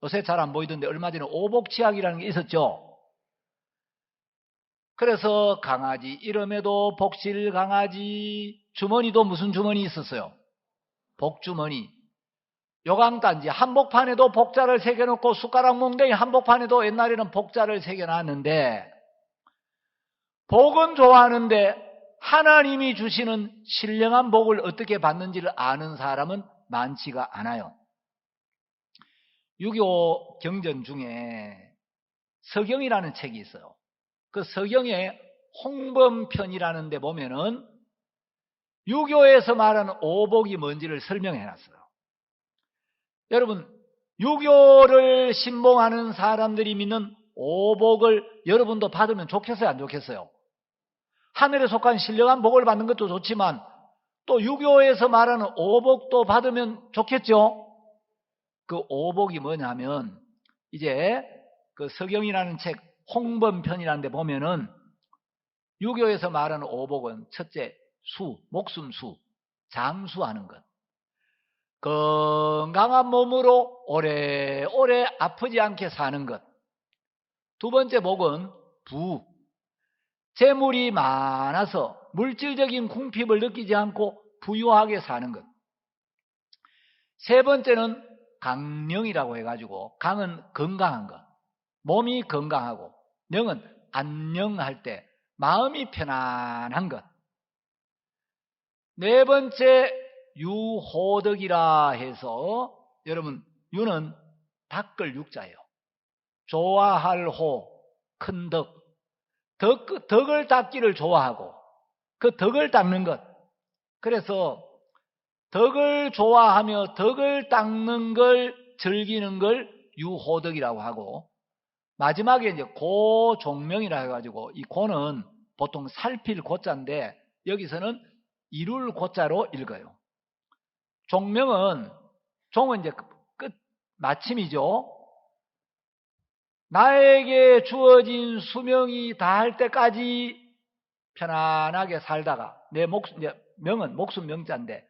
Speaker 1: 요새 잘 안 보이던데 얼마 전에 오복치약이라는 게 있었죠. 그래서 강아지 이름에도 복실 강아지, 주머니도 무슨 주머니 있었어요? 복주머니. 요강단지 한복판에도 복자를 새겨놓고, 숟가락 몽둥이 한복판에도 옛날에는 복자를 새겨놨는데, 복은 좋아하는데 하나님이 주시는 신령한 복을 어떻게 받는지를 아는 사람은 많지가 않아요. 6.25 경전 중에 서경이라는 책이 있어요. 그 서경의 홍범편이라는 데 보면은 유교에서 말하는 오복이 뭔지를 설명해놨어요. 여러분, 유교를 신봉하는 사람들이 믿는 오복을 여러분도 받으면 좋겠어요, 안 좋겠어요? 하늘에 속한 신령한 복을 받는 것도 좋지만 또 유교에서 말하는 오복도 받으면 좋겠죠? 그 오복이 뭐냐면, 이제 그 서경이라는 책 홍범편이라는 데 보면은 유교에서 말하는 오복은 첫째, 수, 목숨수, 장수하는 것. 건강한 몸으로 오래오래 아프지 않게 사는 것. 두 번째 복은 부, 재물이 많아서 물질적인 궁핍을 느끼지 않고 부유하게 사는 것. 세 번째는 강령이라고 해가지고, 강은 건강한 것, 몸이 건강하고, 령은 안녕할 때 마음이 편안한 것. 네 번째, 유호덕이라 해서, 여러분, 유는 닦을 육자예요. 좋아할 호, 큰 덕. 덕을 닦기를 좋아하고 그 덕을 닦는 것. 그래서 덕을 좋아하며 덕을 닦는 걸 즐기는 걸 유호덕이라고 하고, 마지막에 이제 고종명이라 해가지고, 이 고는 보통 살필 고자인데 여기서는 이룰 고자로 읽어요. 종명은, 종은 이제 끝 마침이죠. 나에게 주어진 수명이 다할 때까지 편안하게 살다가, 내 목숨, 명은 목숨 명자인데,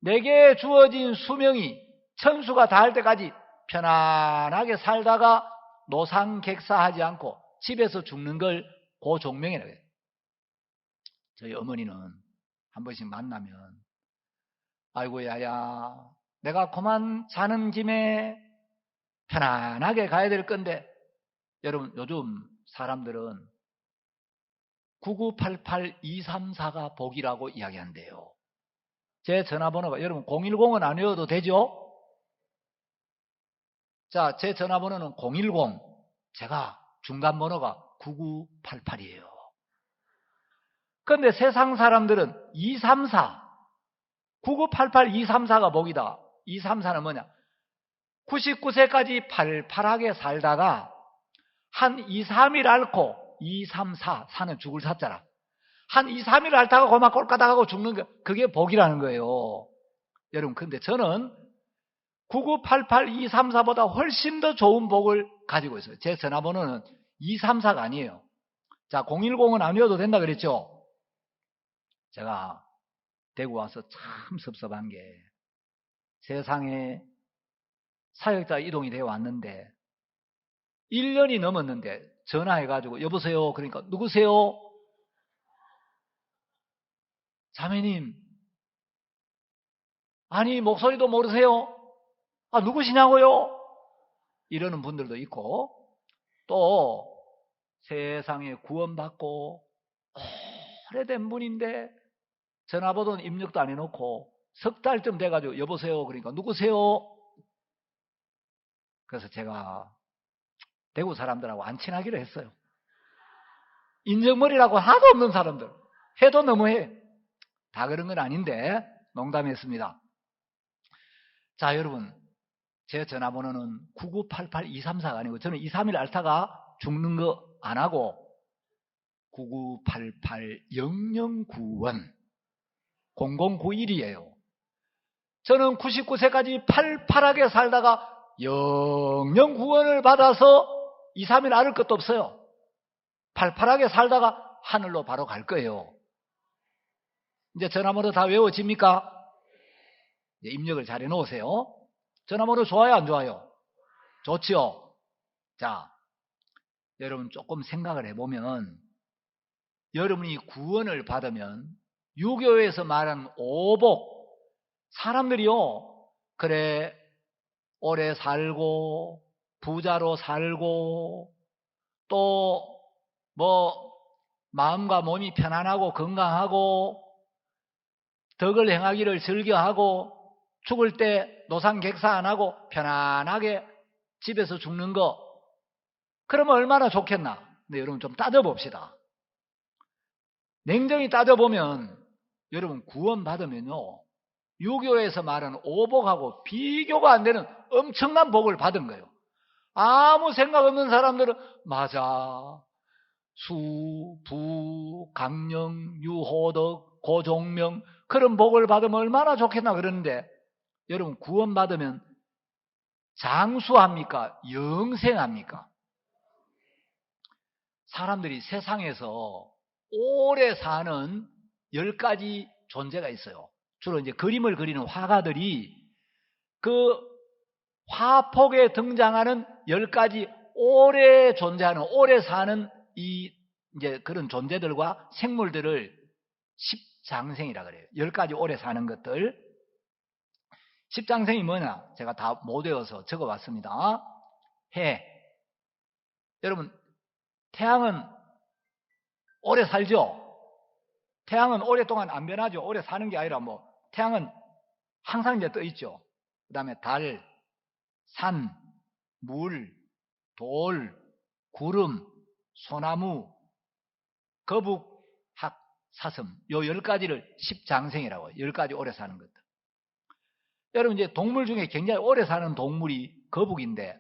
Speaker 1: 내게 주어진 수명이 천수가 다할 때까지 편안하게 살다가 노상객사하지 않고 집에서 죽는 걸 고종명이라고 해요. 저희 어머니는 한 번씩 만나면, 아이고 야야, 내가 그만 자는 김에 편안하게 가야 될 건데, 여러분, 요즘 사람들은 9988-234가 복이라고 이야기한대요. 제 전화번호가, 여러분 010은 안 외워도 되죠? 자, 제 전화번호는 010, 제가 중간번호가 9988이에요. 그런데 세상 사람들은 234, 9988-234가 복이다. 234는 뭐냐? 99세까지 팔팔하게 살다가 한 2, 3일 앓고, 2, 3, 4, 4는 죽을 사자라. 한 2, 3일 앓다가 고막 꼴까닥하고 죽는 거, 그게 복이라는 거예요. 여러분, 근데 저는 9988-234보다 훨씬 더 좋은 복을 가지고 있어요. 제 전화번호는 234가 아니에요. 자, 010은 안 외워도 된다 그랬죠? 제가 대구 와서 참 섭섭한 게, 세상에 사역자 이동이 되어 왔는데 1년이 넘었는데 전화해가지고 여보세요? 그러니까 누구세요? 자매님, 아니 목소리도 모르세요? 아, 누구시냐고요? 이러는 분들도 있고, 또 세상에 구원받고 오래된 분인데 전화번호는 입력도 안 해놓고 석 달쯤 돼가지고 여보세요? 그러니까 누구세요? 그래서 제가 대구 사람들하고 안 친하기로 했어요. 인정머리라고 하나도 없는 사람들, 해도 너무해. 다 그런 건 아닌데 농담했습니다. 자, 여러분, 제 전화번호는 9988-234가 아니고, 저는 2, 3일 앓다가 죽는 거 안 하고 9988-0091 0091이에요. 저는 99세까지 팔팔하게 살다가 0091을 받아서 2, 3일 앓을 것도 없어요. 팔팔하게 살다가 하늘로 바로 갈 거예요. 이제 전화번호 다 외워집니까? 이제 입력을 잘 해놓으세요. 전화번호 좋아요, 안 좋아요? 좋지요? 자, 여러분 조금 생각을 해보면, 여러분이 구원을 받으면 유교에서 말하는 오복, 사람들이요, 그래 오래 살고 부자로 살고 또 뭐 마음과 몸이 편안하고 건강하고 덕을 행하기를 즐겨하고 죽을 때 노상객사 안 하고 편안하게 집에서 죽는 거, 그러면 얼마나 좋겠나. 근데 여러분 좀 따져봅시다. 냉정히 따져보면 여러분 구원받으면요, 유교에서 말하는 오복하고 비교가 안 되는 엄청난 복을 받은 거예요. 아무 생각 없는 사람들은 맞아, 수, 부, 강령, 유호덕, 고종명, 그런 복을 받으면 얼마나 좋겠나 그러는데, 여러분 구원받으면 장수합니까? 영생합니까? 사람들이 세상에서 오래 사는 10가지 존재가 있어요. 주로 이제 그림을 그리는 화가들이 그 화폭에 등장하는 10가지 오래 존재하는, 오래 사는 이제 그런 존재들과 생물들을 십장생이라 그래요. 10가지 오래 사는 것들. 십장생이 뭐냐? 제가 다 못 외워서 적어봤습니다. 해. 여러분, 태양은 오래 살죠? 태양은 오랫동안 안 변하죠? 오래 사는 게 아니라 태양은 항상 이제 떠 있죠. 그 다음에 달, 산, 물, 돌, 구름, 소나무, 거북, 학, 사슴, 요 10가지를 십장생이라고 해요. 10가지 오래 사는 것들. 여러분, 이제 동물 중에 굉장히 오래 사는 동물이 거북인데,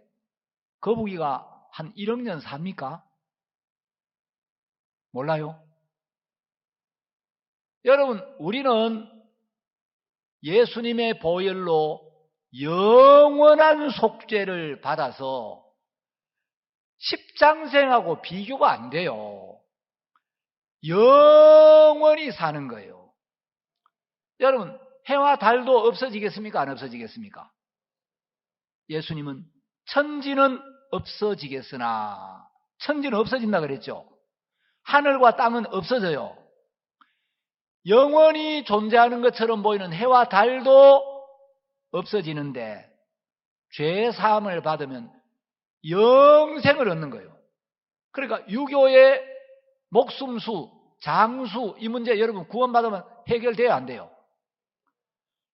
Speaker 1: 거북이가 한 1억 년 삽니까? 몰라요? 여러분, 우리는 예수님의 보혈로 영원한 속죄를 받아서 십장생하고 비교가 안 돼요. 영원히 사는 거예요. 여러분, 해와 달도 없어지겠습니까? 안 없어지겠습니까? 예수님은 천지는 없어지겠으나, 천지는 없어진다 그랬죠. 하늘과 땅은 없어져요. 영원히 존재하는 것처럼 보이는 해와 달도 없어지는데 죄 사함을 받으면 영생을 얻는 거예요. 그러니까 유교의 목숨수, 장수 이 문제 여러분 구원받으면 해결돼야 안 돼요.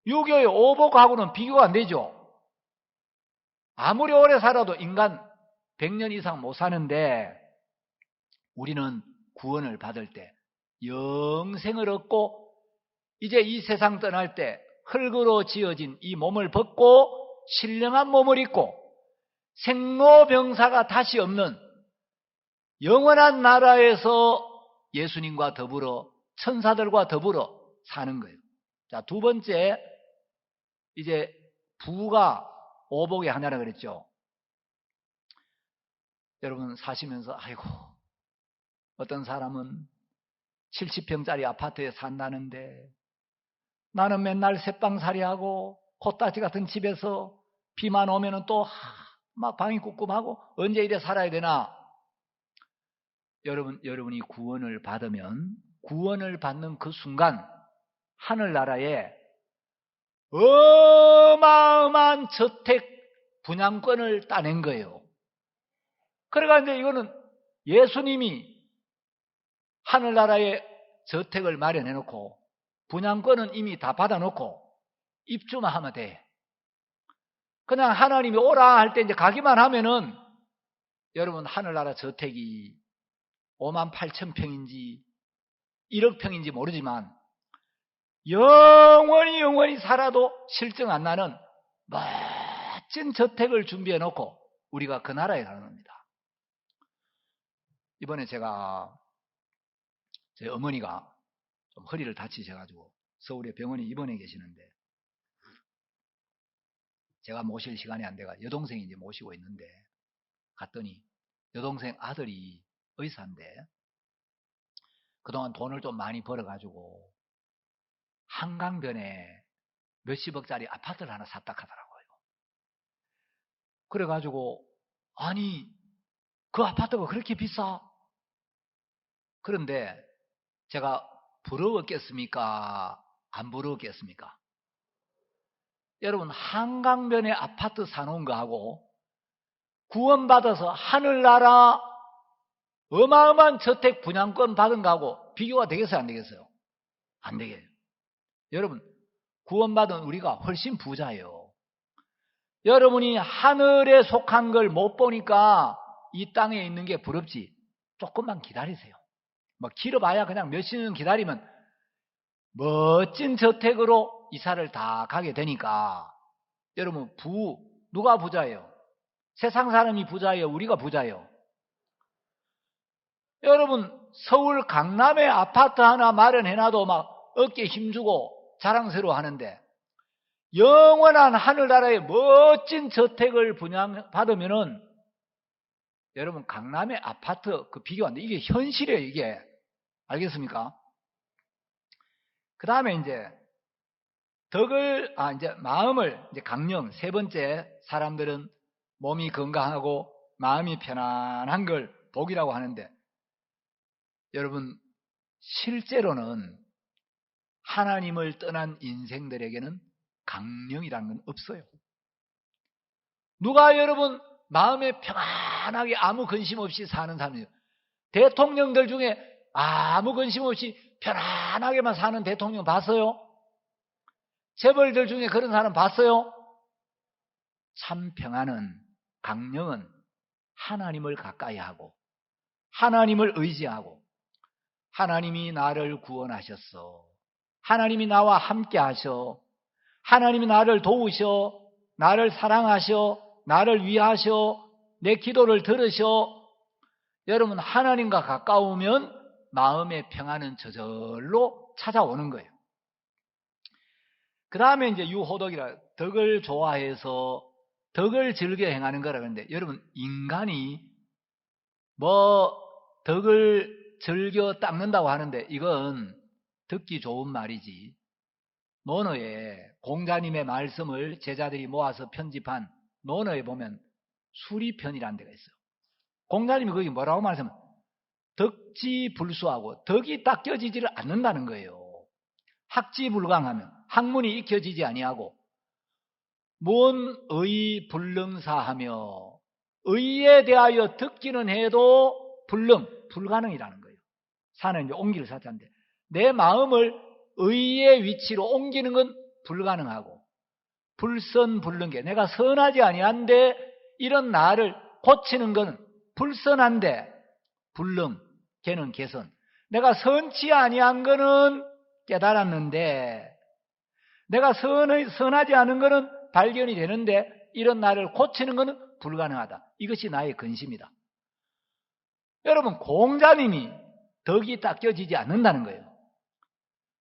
Speaker 1: 유교의 오복하고는 비교가 안 되죠. 아무리 오래 살아도 인간 100년 이상 못 사는데 우리는 구원을 받을 때 영생을 얻고 이제 이 세상 떠날 때 흙으로 지어진 이 몸을 벗고 신령한 몸을 입고 생로병사가 다시 없는 영원한 나라에서 예수님과 더불어 천사들과 더불어 사는 거예요. 자, 두 번째 이제 부가 오복의 하나라 그랬죠. 여러분 사시면서 아이고 어떤 사람은 70평짜리 아파트에 산다는데 나는 맨날 새빵살이하고 콧다지 같은 집에서 비만 오면은 또 막 방이 꿉꿉하고 언제 이래 살아야 되나? 여러분이 구원을 받으면 구원을 받는 그 순간 하늘나라에 어마어마한 저택 분양권을 따낸 거예요. 그러니까 이제 이거는 예수님이 하늘나라에 저택을 마련해 놓고 분양권은 이미 다 받아놓고 입주만 하면 돼. 그냥 하나님이 오라 할 때 이제 가기만 하면은 여러분 하늘나라 저택이 58,000평인지 1억 평인지 모르지만 영원히 살아도 실증 안 나는 멋진 저택을 준비해 놓고 우리가 그 나라에 가는 겁니다. 이번에 제가 제 어머니가 좀 허리를 다치셔가지고 서울에 병원에 입원해 계시는데 제가 모실 시간이 안 돼가 여동생이 이제 모시고 있는데 갔더니 여동생 아들이 의사인데 그동안 돈을 좀 많이 벌어가지고 한강변에 몇십억짜리 아파트를 하나 샀다 하더라고요. 그래가지고 아니 그 아파트가 그렇게 비싸? 그런데 제가 부러웠겠습니까? 안 부러웠겠습니까? 여러분 한강변에 아파트 사놓은 거하고 구원받아서 하늘나라 어마어마한 저택 분양권 받은 거하고 비교가 되겠어요? 안 되겠어요? 안 되겠어요. 여러분 구원받은 우리가 훨씬 부자예요. 여러분이 하늘에 속한 걸 못 보니까 이 땅에 있는 게 부럽지. 조금만 기다리세요. 뭐 길어봐야 그냥 몇십 년 기다리면 멋진 저택으로 이사를 다 가게 되니까 여러분 누가 부자예요? 세상 사람이 부자예요? 우리가 부자예요? 여러분 서울 강남에 아파트 하나 마련해놔도 막 어깨 힘주고 자랑스러워 하는데 영원한 하늘나라의 멋진 저택을 분양받으면은 여러분 강남의 아파트 그 비교 안 돼. 이게 현실이에요, 이게. 알겠습니까? 그 다음에 이제 이제 마음을 이제 강령 세 번째 사람들은 몸이 건강하고 마음이 편안한 걸 복이라고 하는데 여러분 실제로는 하나님을 떠난 인생들에게는 강령이라는 건 없어요. 누가 여러분 마음에 평안하게 아무 근심 없이 사는 사람이에요? 대통령들 중에 아무 근심 없이 편안하게만 사는 대통령 봤어요? 재벌들 중에 그런 사람 봤어요? 참 평안은 강령은 하나님을 가까이 하고 하나님을 의지하고 하나님이 나를 구원하셨어. 하나님이 나와 함께 하셔. 하나님이 나를 도우셔. 나를 사랑하셔. 나를 위하셔. 내 기도를 들으셔. 여러분 하나님과 가까우면 마음의 평안은 저절로 찾아오는 거예요. 그 다음에 이제 유호덕이라 덕을 좋아해서 덕을 즐겨 행하는 거라 그러는데 여러분 인간이 뭐 덕을 즐겨 닦는다고 하는데 이건 듣기 좋은 말이지 논어에 공자님의 말씀을 제자들이 모아서 편집한 논어에 보면 수리편이라는 데가 있어요. 공자님이 거기 뭐라고 말씀하면 덕지불수하고 덕이 닦여지지를 않는다는 거예요. 학지불강하면 학문이 익혀지지 아니하고 뭔 의 불능사하며 의에 대하여 듣기는 해도 불가능이라는 거예요. 사는 이제 옮길 사자인데 내 마음을 의의 위치로 옮기는 건 불가능하고 불선불능계 내가 선하지 아니한데 이런 나를 고치는 건 불선한데 불능 걔는 개선 내가 선치 아니한 거는 깨달았는데 내가 선하지 않은 거는 발견이 되는데 이런 나를 고치는 거는 불가능하다. 이것이 나의 근심이다. 여러분 공자님이 덕이 닦여지지 않는다는 거예요.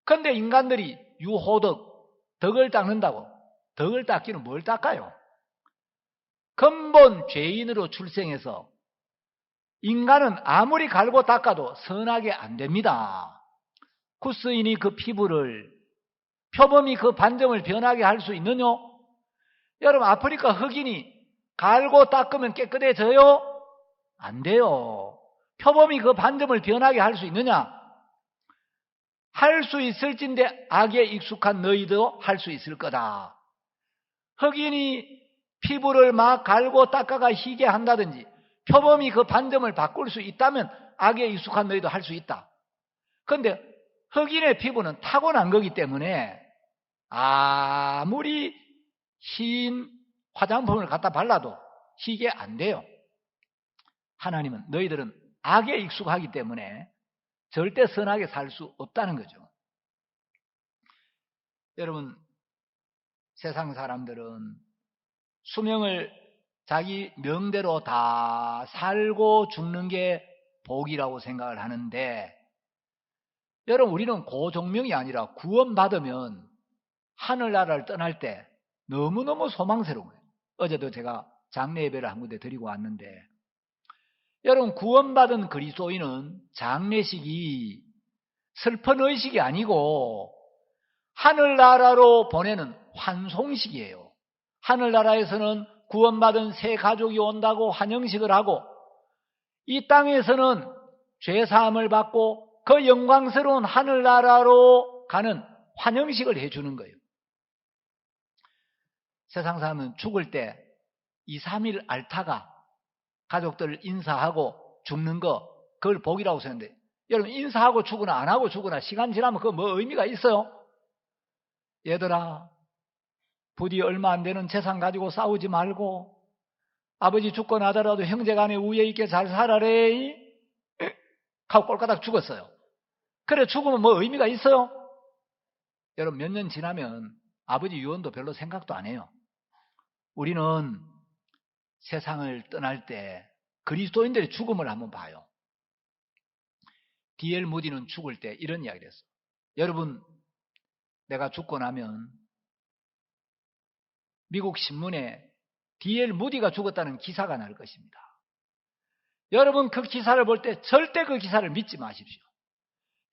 Speaker 1: 그런데 인간들이 유호덕, 덕을 닦는다고 덕을 닦기는 뭘 닦아요? 근본 죄인으로 출생해서 인간은 아무리 갈고 닦아도 선하게 안 됩니다. 구스인이 그 피부를 표범이 그 반점을 변하게 할 수 있느냐? 여러분 아프리카 흑인이 갈고 닦으면 깨끗해져요? 안 돼요. 표범이 그 반점을 변하게 할 수 있느냐? 할 수 있을진데 악에 익숙한 너희도 할 수 있을 거다. 흑인이 피부를 막 갈고 닦아가 희게 한다든지 표범이 그 반점을 바꿀 수 있다면 악에 익숙한 너희도 할 수 있다. 그런데 흑인의 피부는 타고난 거기 때문에 아무리 흰 화장품을 갖다 발라도 희게 안 돼요. 하나님은 너희들은 악에 익숙하기 때문에 절대 선하게 살 수 없다는 거죠. 여러분 세상 사람들은 수명을 자기 명대로 다 살고 죽는 게 복이라고 생각을 하는데 여러분 우리는 고종명이 아니라 구원받으면 하늘나라를 떠날 때 너무너무 소망스러운 거예요. 어제도 제가 장례 예배를 한 군데 드리고 왔는데 여러분 구원받은 그리스도인은 장례식이 슬픈 의식이 아니고 하늘나라로 보내는 환송식이에요. 하늘나라에서는 구원받은 새 가족이 온다고 환영식을 하고 이 땅에서는 죄사함을 받고 그 영광스러운 하늘나라로 가는 환영식을 해주는 거예요. 세상 사람은 죽을 때 2, 3일 앓다가 가족들 인사하고 죽는 거 그걸 복이라고 생각하는데 여러분 인사하고 죽으나 안 하고 죽으나 시간 지나면 그거 뭐 의미가 있어요? 얘들아 부디 얼마 안 되는 재산 가지고 싸우지 말고 아버지 죽고 나더라도 형제간에 우애 있게 잘 살아래 하고 꼴까닥 죽었어요. 그래 죽으면 뭐 의미가 있어요? 여러분 몇 년 지나면 아버지 유언도 별로 생각도 안 해요. 우리는 세상을 떠날 때 그리스도인들의 죽음을 한번 봐요. D.L. 무디는 죽을 때 이런 이야기를 했어요. 여러분 내가 죽고 나면 미국 신문에 D.L. 무디가 죽었다는 기사가 날 것입니다. 여러분 그 기사를 볼 때 절대 그 기사를 믿지 마십시오.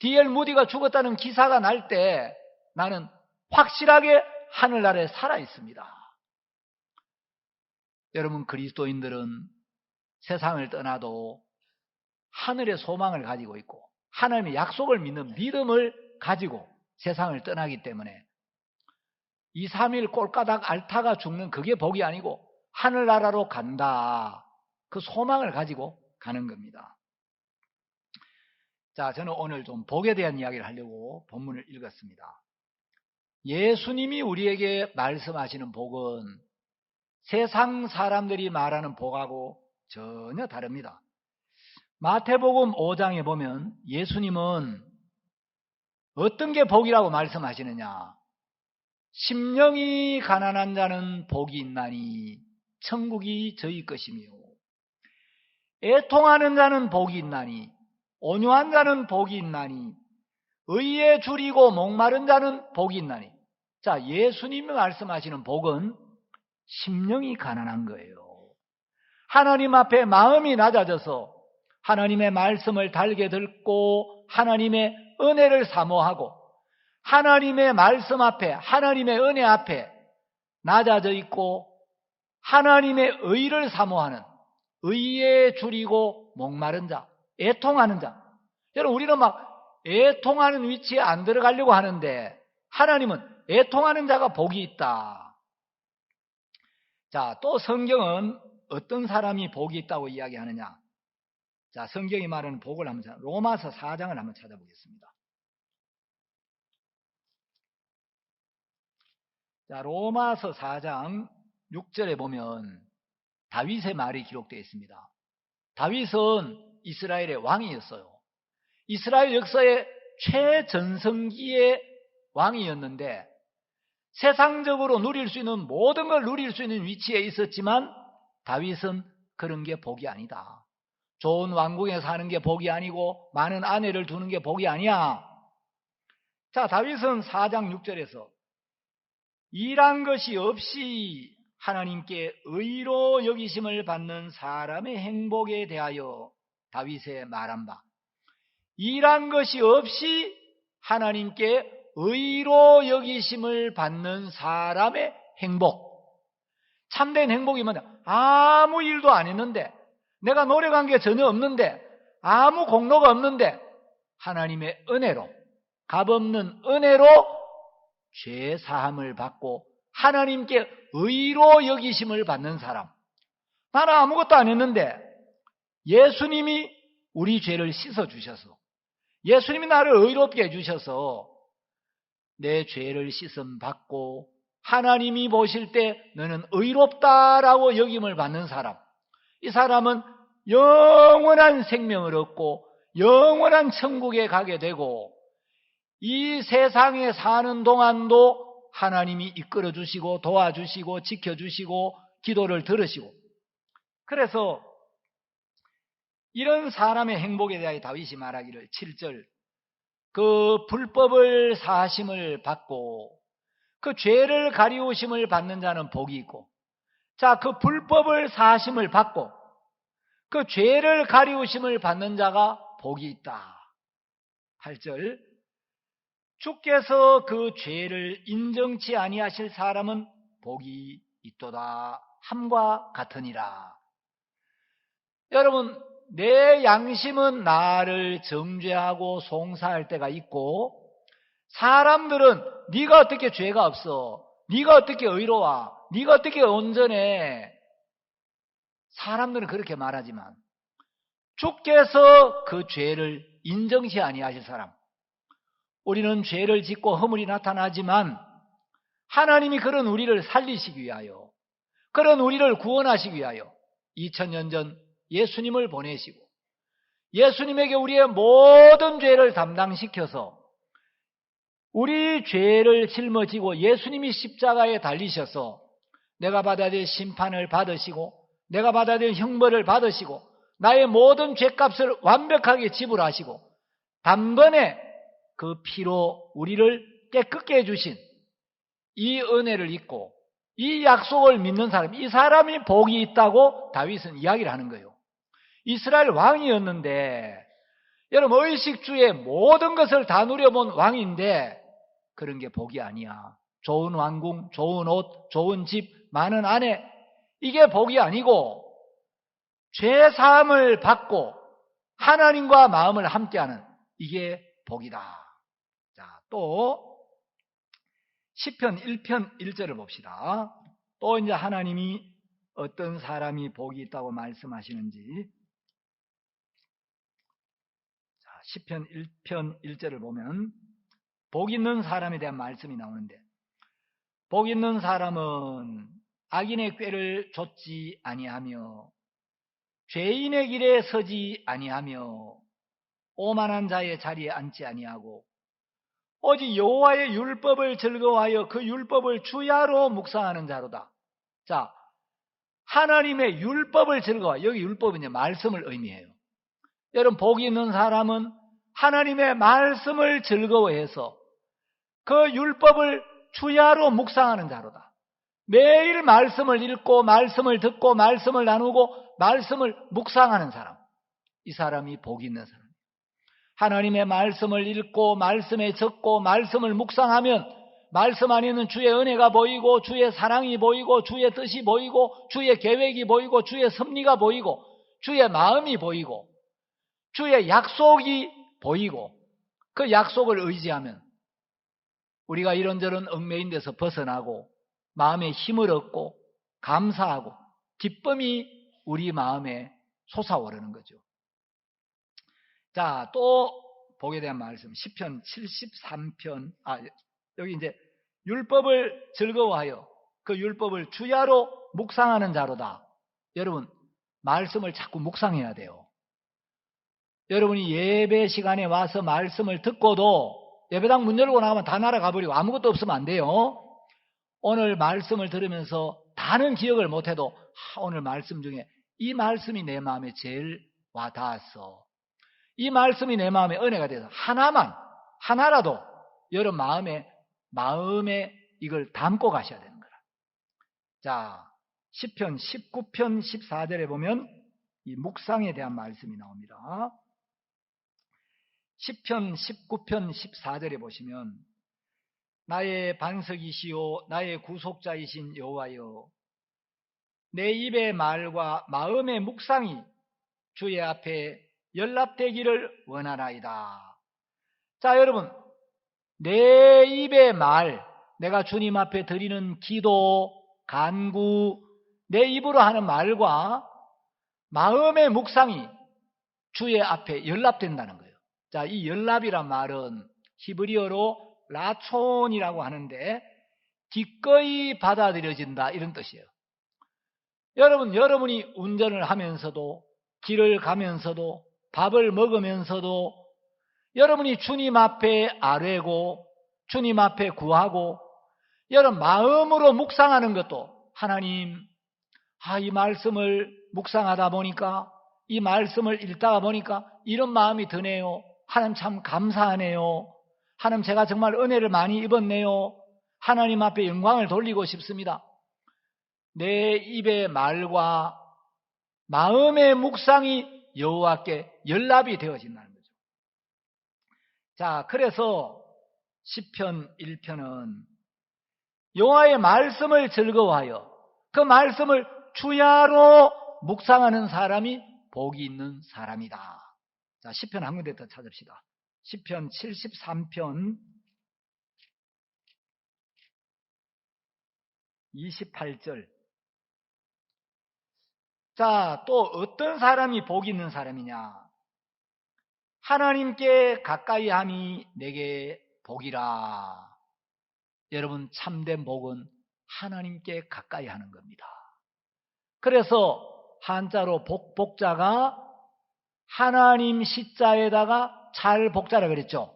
Speaker 1: D.L. 무디가 죽었다는 기사가 날 때 나는 확실하게 하늘나라에 살아 있습니다. 여러분 그리스도인들은 세상을 떠나도 하늘의 소망을 가지고 있고 하나님의 약속을 믿는 믿음을 가지고 세상을 떠나기 때문에 2, 3일 꼴까닥 앓다가 죽는 그게 복이 아니고 하늘나라로 간다. 그 소망을 가지고 가는 겁니다. 자, 저는 오늘 좀 복에 대한 이야기를 하려고 본문을 읽었습니다. 예수님이 우리에게 말씀하시는 복은 세상 사람들이 말하는 복하고 전혀 다릅니다. 마태복음 5장에 보면 예수님은 어떤 게 복이라고 말씀하시느냐? 심령이 가난한 자는 복이 있나니 천국이 저희 것이며 애통하는 자는 복이 있나니 온유한 자는 복이 있나니 의에 줄이고 목마른 자는 복이 있나니. 자, 예수님이 말씀하시는 복은 심령이 가난한 거예요. 하나님 앞에 마음이 낮아져서 하나님의 말씀을 달게 듣고 하나님의 은혜를 사모하고 하나님의 말씀 앞에 하나님의 은혜 앞에 낮아져 있고 하나님의 의를 사모하는 의에 줄이고 목마른 자, 애통하는 자. 여러분 우리는 막 애통하는 위치에 안 들어가려고 하는데 하나님은 애통하는 자가 복이 있다. 자, 또 성경은 어떤 사람이 복이 있다고 이야기하느냐? 자, 성경이 말하는 복을 한번 로마서 4장을 한번 찾아보겠습니다. 자, 로마서 4장 6절에 보면 다윗의 말이 기록되어 있습니다. 다윗은 이스라엘의 왕이었어요. 이스라엘 역사의 최전성기의 왕이었는데 세상적으로 누릴 수 있는 모든 걸 누릴 수 있는 위치에 있었지만 다윗은 그런 게 복이 아니다. 좋은 왕궁에 사는 게 복이 아니고 많은 아내를 두는 게 복이 아니야. 자, 다윗은 4장 6절에서 일한 것이 없이 하나님께 의로 여기심을 받는 사람의 행복에 대하여 다윗의 말한 바, 일한 것이 없이 하나님께 의로 여기심을 받는 사람의 행복. 참된 행복이 뭐냐? 아무 일도 안 했는데, 내가 노력한 게 전혀 없는데, 아무 공로가 없는데 하나님의 은혜로, 값없는 은혜로 죄 사함을 받고 하나님께 의로 여기심을 받는 사람. 나는 아무것도 안 했는데 예수님이 우리 죄를 씻어주셔서, 예수님이 나를 의롭게 해주셔서 내 죄를 씻음 받고 하나님이 보실 때 너는 의롭다라고 여김을 받는 사람. 이 사람은 영원한 생명을 얻고 영원한 천국에 가게 되고 이 세상에 사는 동안도 하나님이 이끌어 주시고 도와주시고 지켜주시고 기도를 들으시고, 그래서 이런 사람의 행복에 대하여 다윗이 말하기를 7절, 그 불법을 사하심을 받고 그 죄를 가리우심을 받는 자는 복이 있고, 자, 그 불법을 사하심을 받고 그 죄를 가리우심을 받는 자가 복이 있다. 8절, 주께서 그 죄를 인정치 아니하실 사람은 복이 있도다 함과 같으니라. 여러분, 내 양심은 나를 정죄하고 송사할 때가 있고, 사람들은 네가 어떻게 죄가 없어, 네가 어떻게 의로워, 네가 어떻게 온전해, 사람들은 그렇게 말하지만 주께서 그 죄를 인정치 아니하실 사람, 우리는 죄를 짓고 허물이 나타나지만 하나님이 그런 우리를 살리시기 위하여, 그런 우리를 구원하시기 위하여 2000년 전 예수님을 보내시고 예수님에게 우리의 모든 죄를 담당시켜서 우리 죄를 짊어지고 예수님이 십자가에 달리셔서 내가 받아야 될 심판을 받으시고 내가 받아야 될 형벌을 받으시고 나의 모든 죄값을 완벽하게 지불하시고 단번에 그 피로 우리를 깨끗게 해주신 이 은혜를 잊고 이 약속을 믿는 사람, 이 사람이 복이 있다고 다윗은 이야기를 하는 거예요. 이스라엘 왕이었는데, 여러분, 의식주의 모든 것을 다 누려본 왕인데 그런 게 복이 아니야. 좋은 왕궁, 좋은 옷, 좋은 집, 많은 아내, 이게 복이 아니고 죄사함을 받고 하나님과 마음을 함께하는 이게 복이다. 자, 또 시편 1편 1절을 봅시다. 또 이제 하나님이 어떤 사람이 복이 있다고 말씀하시는지. 자, 시편 1편 1절을 보면 복 있는 사람에 대한 말씀이 나오는데, 복 있는 사람은 악인의 꾀를 좇지 아니하며 죄인의 길에 서지 아니하며 오만한 자의 자리에 앉지 아니하고 오직 여호와의 율법을 즐거워하여 그 율법을 주야로 묵상하는 자로다. 자, 하나님의 율법을 즐거워. 여기 율법은 이제 말씀을 의미해요. 여러분, 복이 있는 사람은 하나님의 말씀을 즐거워해서 그 율법을 주야로 묵상하는 자로다. 매일 말씀을 읽고 말씀을 듣고 말씀을 나누고 말씀을 묵상하는 사람, 이 사람이 복이 있는 사람. 하나님의 말씀을 읽고 말씀에 적고 말씀을 묵상하면 말씀 안에는 주의 은혜가 보이고 주의 사랑이 보이고 주의 뜻이 보이고 주의 계획이 보이고 주의 섭리가 보이고 주의 마음이 보이고 주의 약속이 보이고, 그 약속을 의지하면 우리가 이런저런 얽매인 데서 벗어나고 마음의 힘을 얻고 감사하고 기쁨이 우리 마음에 솟아오르는 거죠. 자, 또 복에 대한 말씀 시편 73편 여기 이제 율법을 즐거워하여 그 율법을 주야로 묵상하는 자로다. 여러분 말씀을 자꾸 묵상해야 돼요. 여러분이 예배 시간에 와서 말씀을 듣고도 예배당 문 열고 나가면 다 날아가 버리고 아무것도 없으면 안 돼요. 오늘 말씀을 들으면서 다는 기억을 못해도 오늘 말씀 중에 이 말씀이 내 마음에 제일 와닿았어. 이 말씀이 내 마음에 은혜가 돼서 하나라도 여러분 마음에 이걸 담고 가셔야 되는 거라. 자, 시편 19편 14절에 보면 이 묵상에 대한 말씀이 나옵니다. 시편 19편 14절에 보시면 나의 반석이시오 나의 구속자이신 여호와여 내 입의 말과 마음의 묵상이 주의 앞에 연락되기를 원하나이다. 자, 여러분 내 입의 말, 내가 주님 앞에 드리는 기도, 간구, 내 입으로 하는 말과 마음의 묵상이 주의 앞에 연락된다는 거예요. 자, 이 연락이란 말은 히브리어로 라촌이라고 하는데 기꺼이 받아들여진다 이런 뜻이에요. 여러분이 운전을 하면서도 길을 가면서도 밥을 먹으면서도 여러분이 주님 앞에 아뢰고 주님 앞에 구하고 여러분 마음으로 묵상하는 것도 하나님 이 말씀을 묵상하다 보니까 이 말씀을 읽다가 보니까 이런 마음이 드네요. 하나님 참 감사하네요. 하나님 제가 정말 은혜를 많이 입었네요. 하나님 앞에 영광을 돌리고 싶습니다. 내 입의 말과 마음의 묵상이 여호와께 연락이 되어진다는 거죠. 자, 그래서 시편 1편은 여호와의 말씀을 즐거워하여 그 말씀을 주야로 묵상하는 사람이 복이 있는 사람이다. 자, 시편 한 군데 더 찾읍시다. 시편 73편 28절. 자, 또 어떤 사람이 복이 있는 사람이냐? 하나님께 가까이 함이 내게 복이라. 여러분 참된 복은 하나님께 가까이 하는 겁니다. 그래서 한자로 복자가 하나님 시자에다가 잘 복자라 그랬죠.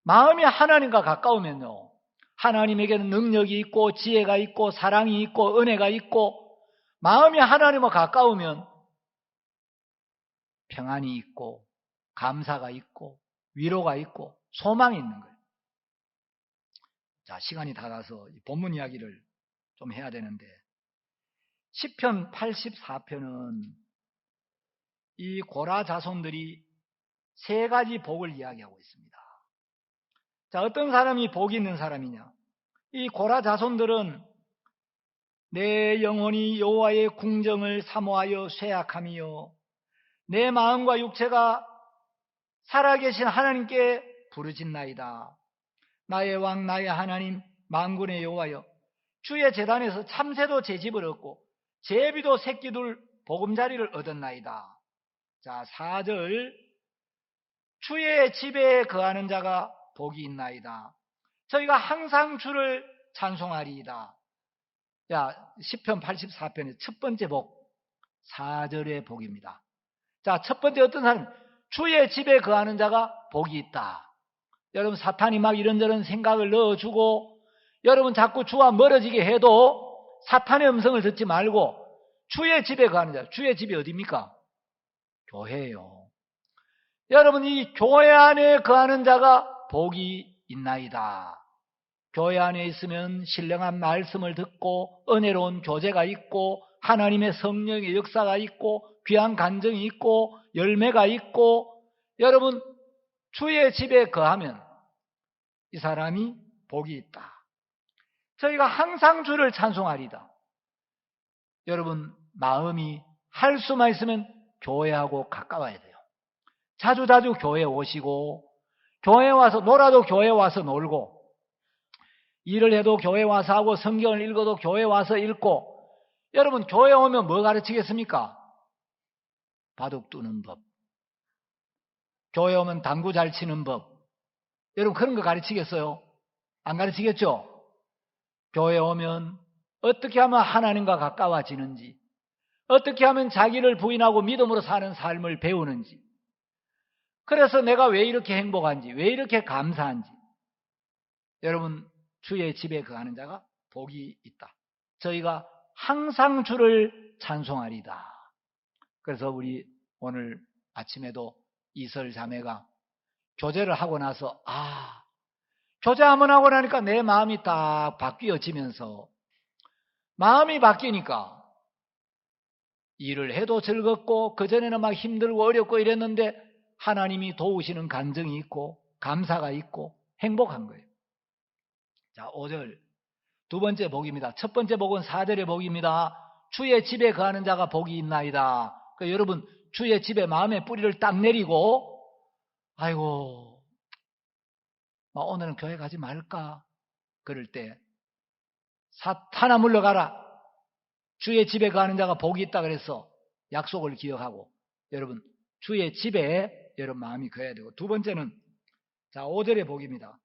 Speaker 1: 마음이 하나님과 가까우면요, 하나님에게는 능력이 있고 지혜가 있고 사랑이 있고 은혜가 있고 마음이 하나님과 가까우면 평안이 있고 감사가 있고 위로가 있고 소망이 있는 거예요. 자, 시간이 다 가서 본문 이야기를 좀 해야 되는데 시편 84편은 이 고라 자손들이 세 가지 복을 이야기하고 있습니다. 자, 어떤 사람이 복이 있는 사람이냐? 이 고라 자손들은 내 영혼이 여호와의 궁정을 사모하여 쇠약함이요 내 마음과 육체가 살아계신 하나님께 부르짖나이다. 나의 왕 나의 하나님 만군의 여호와여 주의 제단에서 참새도 제 집을 얻고 제비도 새끼둘 보금자리를 얻었나이다. 자, 4절 주의 집에 거하는 자가 복이 있나이다. 저희가 항상 주를 찬송하리이다. 자, 시편 84편의 첫 번째 복 4절의 복입니다. 자, 첫 번째 어떤 사람? 주의 집에 거하는 자가 복이 있다. 여러분 사탄이 막 이런저런 생각을 넣어주고 여러분 자꾸 주와 멀어지게 해도 사탄의 음성을 듣지 말고 주의 집에 거하는 자. 주의 집이 어디입니까? 교회예요. 여러분 이 교회 안에 거하는 자가 복이 있나이다. 교회 안에 있으면 신령한 말씀을 듣고 은혜로운 교제가 있고 하나님의 성령의 역사가 있고 귀한 간증이 있고 열매가 있고 여러분 주의 집에 거하면 이 사람이 복이 있다. 저희가 항상 주를 찬송하리다. 여러분 마음이 할 수만 있으면 교회하고 가까워야 돼요. 자주자주 교회 오시고 교회 와서 놀아도 교회 와서 놀고 일을 해도 교회 와서 하고 성경을 읽어도 교회 와서 읽고 여러분, 교회 오면 뭐 가르치겠습니까? 바둑 두는 법. 교회 오면 당구 잘 치는 법. 여러분, 그런 거 가르치겠어요? 안 가르치겠죠? 교회 오면 어떻게 하면 하나님과 가까워지는지, 어떻게 하면 자기를 부인하고 믿음으로 사는 삶을 배우는지, 그래서 내가 왜 이렇게 행복한지, 왜 이렇게 감사한지. 여러분, 주의 집에 거하는 자가 복이 있다. 저희가 항상 주를 찬송하리다. 그래서 우리 오늘 아침에도 이설 자매가 교제를 하고 나서 교제 한번 하고 나니까 내 마음이 딱 바뀌어지면서, 마음이 바뀌니까 일을 해도 즐겁고, 그전에는 막 힘들고 어렵고 이랬는데 하나님이 도우시는 간증이 있고 감사가 있고 행복한 거예요. 자, 5절 두 번째 복입니다. 첫 번째 복은 4절의 복입니다. 주의 집에 거하는 자가 복이 있나이다. 그러니까 여러분, 주의 집에 마음의 뿌리를 딱 내리고, 아이고 오늘은 교회 가지 말까 그럴 때 사탄아 물러가라. 주의 집에 거하는 자가 복이 있다 그래서 약속을 기억하고 여러분, 주의 집에 여러분 마음이 거해야 되고, 두 번째는 자 5절의 복입니다.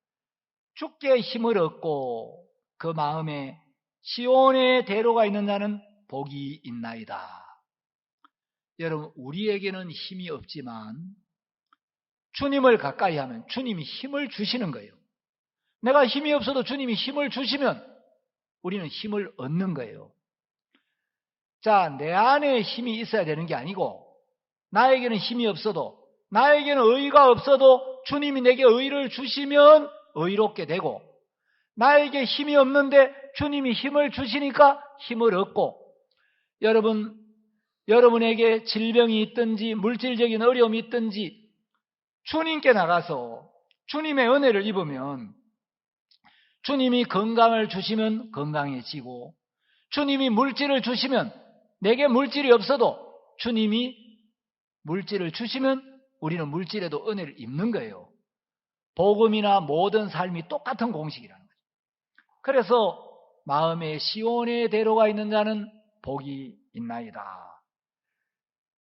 Speaker 1: 주께 힘을 얻고 그 마음에 시온의 대로가 있는 자는 복이 있나이다. 여러분, 우리에게는 힘이 없지만 주님을 가까이 하면 주님이 힘을 주시는 거예요. 내가 힘이 없어도 주님이 힘을 주시면 우리는 힘을 얻는 거예요. 자, 내 안에 힘이 있어야 되는 게 아니고, 나에게는 힘이 없어도, 나에게는 의가 없어도 주님이 내게 의를 주시면 의롭게 되고, 나에게 힘이 없는데 주님이 힘을 주시니까 힘을 얻고, 여러분에게 질병이 있든지 물질적인 어려움이 있든지 주님께 나가서 주님의 은혜를 입으면 주님이 건강을 주시면 건강해지고, 주님이 물질을 주시면, 내게 물질이 없어도 주님이 물질을 주시면 우리는 물질에도 은혜를 입는 거예요. 복음이나 모든 삶이 똑같은 공식이라는 거죠. 그래서 마음에 시온의 대로가 있는 자는 복이 있나이다.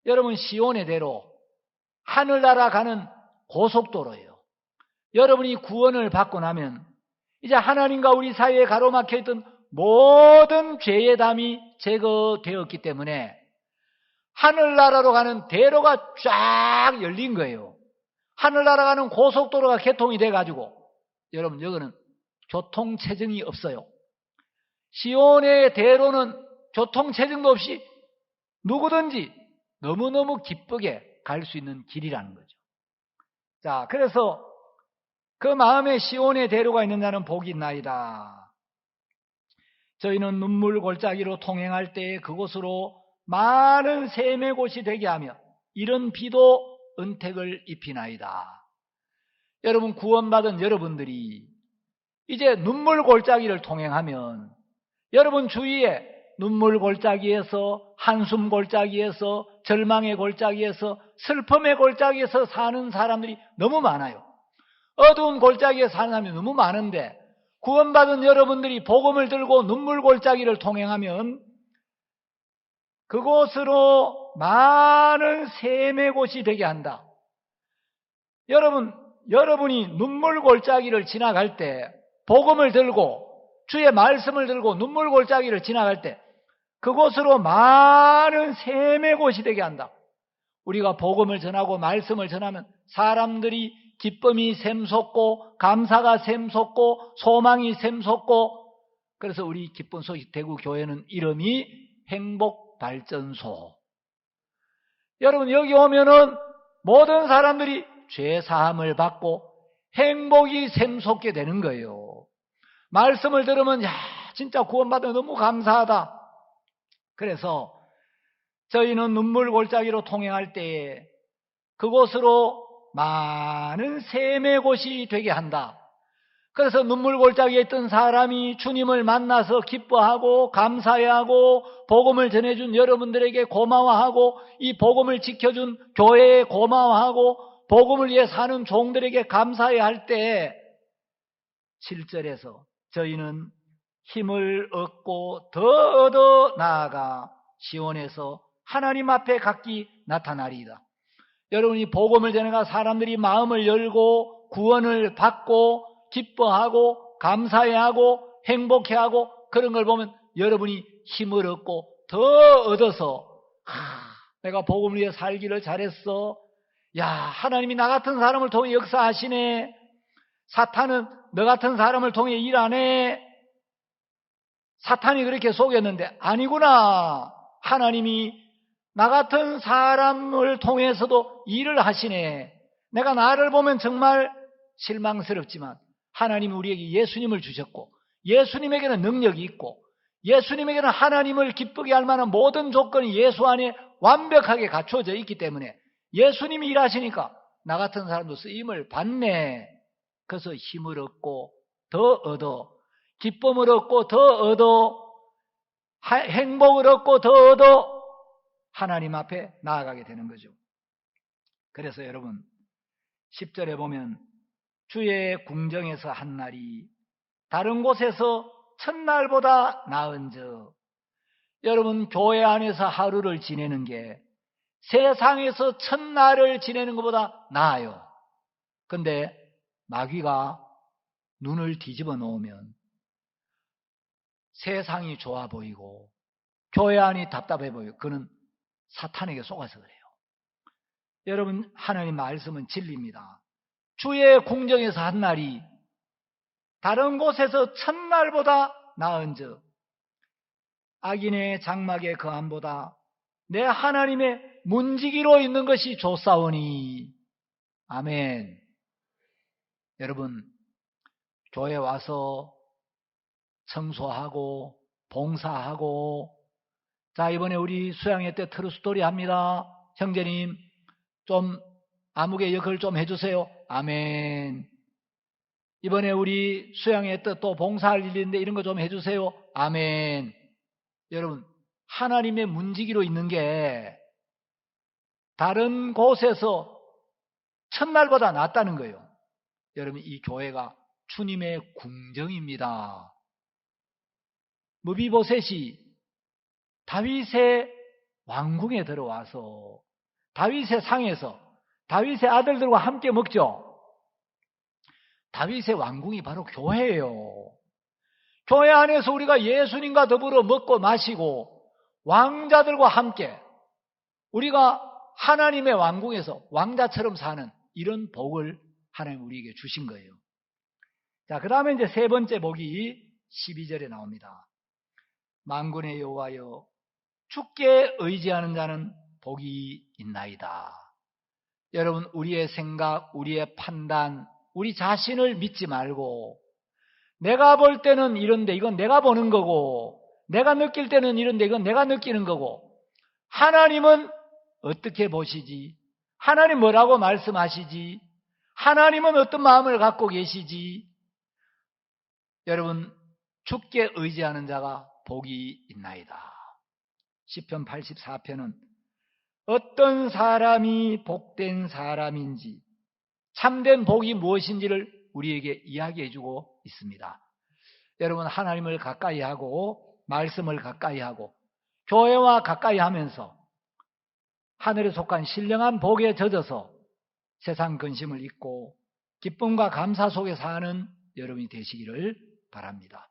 Speaker 1: 여러분, 시온의 대로, 하늘나라 가는 고속도로예요. 여러분이 구원을 받고 나면 이제 하나님과 우리 사이에 가로막혀 있던 모든 죄의 담이 제거되었기 때문에 하늘나라로 가는 대로가 쫙 열린 거예요. 하늘나라 가는 고속도로가 개통이 돼가지고 여러분, 여기는 교통체증이 없어요. 시온의 대로는 교통체증도 없이 누구든지 너무너무 기쁘게 갈 수 있는 길이라는 거죠. 자, 그래서 그 마음에 시온의 대로가 있는 자는 복이 있나이다. 저희는 눈물 골짜기로 통행할 때에 그곳으로 많은 샘의 곳이 되게 하며 이런 비도 은택을 입히나이다. 여러분, 구원받은 여러분들이 이제 눈물 골짜기를 통행하면 여러분 주위에 눈물 골짜기에서, 한숨 골짜기에서, 절망의 골짜기에서, 슬픔의 골짜기에서 사는 사람들이 너무 많아요. 어두운 골짜기에 사는 사람이 너무 많은데 구원받은 여러분들이 복음을 들고 눈물 골짜기를 통행하면 그곳으로 많은 샘의 곳이 되게 한다. 여러분이 눈물 골짜기를 지나갈 때, 복음을 들고 주의 말씀을 들고 눈물 골짜기를 지나갈 때 그곳으로 많은 샘의 곳이 되게 한다. 우리가 복음을 전하고 말씀을 전하면 사람들이 기쁨이 샘솟고 감사가 샘솟고 소망이 샘솟고, 그래서 우리 기쁜 소식 대구 교회는 이름이 행복발전소. 여러분, 여기 오면은 모든 사람들이 죄 사함을 받고 행복이 샘솟게 되는 거예요. 말씀을 들으면 진짜 구원받아 너무 감사하다. 그래서 저희는 눈물 골짜기로 통행할 때에 그곳으로 많은 샘의 곳이 되게 한다. 그래서 눈물 골짜기에 있던 사람이 주님을 만나서 기뻐하고 감사해하고 복음을 전해준 여러분들에게 고마워하고 이 복음을 지켜준 교회에 고마워하고 복음을 위해 사는 종들에게 감사해할 때 7절에서 저희는 힘을 얻고 더 얻어 나아가 시온에서 하나님 앞에 각기 나타나리이다. 여러분이 복음을 전해가 사람들이 마음을 열고 구원을 받고 기뻐하고 감사해하고 행복해하고 그런 걸 보면 여러분이 힘을 얻고 더 얻어서 내가 복음을 위해 살기를 잘했어. 야, 하나님이 나 같은 사람을 통해 역사하시네. 사탄은 너 같은 사람을 통해 일 안 해. 사탄이 그렇게 속였는데 아니구나. 하나님이 나 같은 사람을 통해서도 일을 하시네. 내가 나를 보면 정말 실망스럽지만 하나님이 우리에게 예수님을 주셨고 예수님에게는 능력이 있고 예수님에게는 하나님을 기쁘게 할 만한 모든 조건이 예수 안에 완벽하게 갖춰져 있기 때문에 예수님이 일하시니까 나 같은 사람도 쓰임을 받네. 그래서 힘을 얻고 더 얻어, 기쁨을 얻고 더 얻어, 행복을 얻고 더 얻어 하나님 앞에 나아가게 되는 거죠. 그래서 여러분 10절에 보면 주의 궁정에서 한 날이 다른 곳에서 첫날보다 나은즉, 여러분 교회 안에서 하루를 지내는 게 세상에서 첫날을 지내는 것보다 나아요. 근데 마귀가 눈을 뒤집어 놓으면 세상이 좋아 보이고 교회 안이 답답해 보여요. 그는 사탄에게 속아서 그래요. 여러분 하나님 말씀은 진리입니다. 주의 궁정에서 한 날이 다른 곳에서 첫날보다 나은즉 악인의 장막의 거함보다 내 하나님의 문지기로 있는 것이 좋사오니. 아멘. 여러분 교회 와서 청소하고 봉사하고, 자 이번에 우리 수양회 때 트루스토리 합니다. 형제님 좀 아무개 역할 좀 해주세요. 아멘. 이번에 우리 수양회 때 또 봉사할 일인데 이런 거 좀 해주세요. 아멘. 여러분 하나님의 문지기로 있는 게 다른 곳에서 첫날보다 낫다는 거예요. 여러분 이 교회가 주님의 궁정입니다. 무비보셋이 다윗의 왕궁에 들어와서 다윗의 상에서 다윗의 아들들과 함께 먹죠. 다윗의 왕궁이 바로 교회예요. 교회 안에서 우리가 예수님과 더불어 먹고 마시고 왕자들과 함께 우리가 하나님의 왕궁에서 왕자처럼 사는 이런 복을 하나님 우리에게 주신 거예요. 자, 그 다음에 이제 세 번째 복이 12절에 나옵니다. 만군의 여호와여 주께 의지하는 자는 복이 있나이다. 여러분 우리의 생각, 우리의 판단, 우리 자신을 믿지 말고 내가 볼 때는 이런데 이건 내가 보는 거고 내가 느낄 때는 이런데 이건 내가 느끼는 거고 하나님은 어떻게 보시지? 하나님 뭐라고 말씀하시지? 하나님은 어떤 마음을 갖고 계시지? 여러분 주께 의지하는 자가 복이 있나이다. 시편 84편은 어떤 사람이 복된 사람인지 참된 복이 무엇인지를 우리에게 이야기해주고 있습니다. 여러분 하나님을 가까이 하고 말씀을 가까이 하고 교회와 가까이 하면서 하늘에 속한 신령한 복에 젖어서 세상 근심을 잊고 기쁨과 감사 속에 사는 여러분이 되시기를 바랍니다.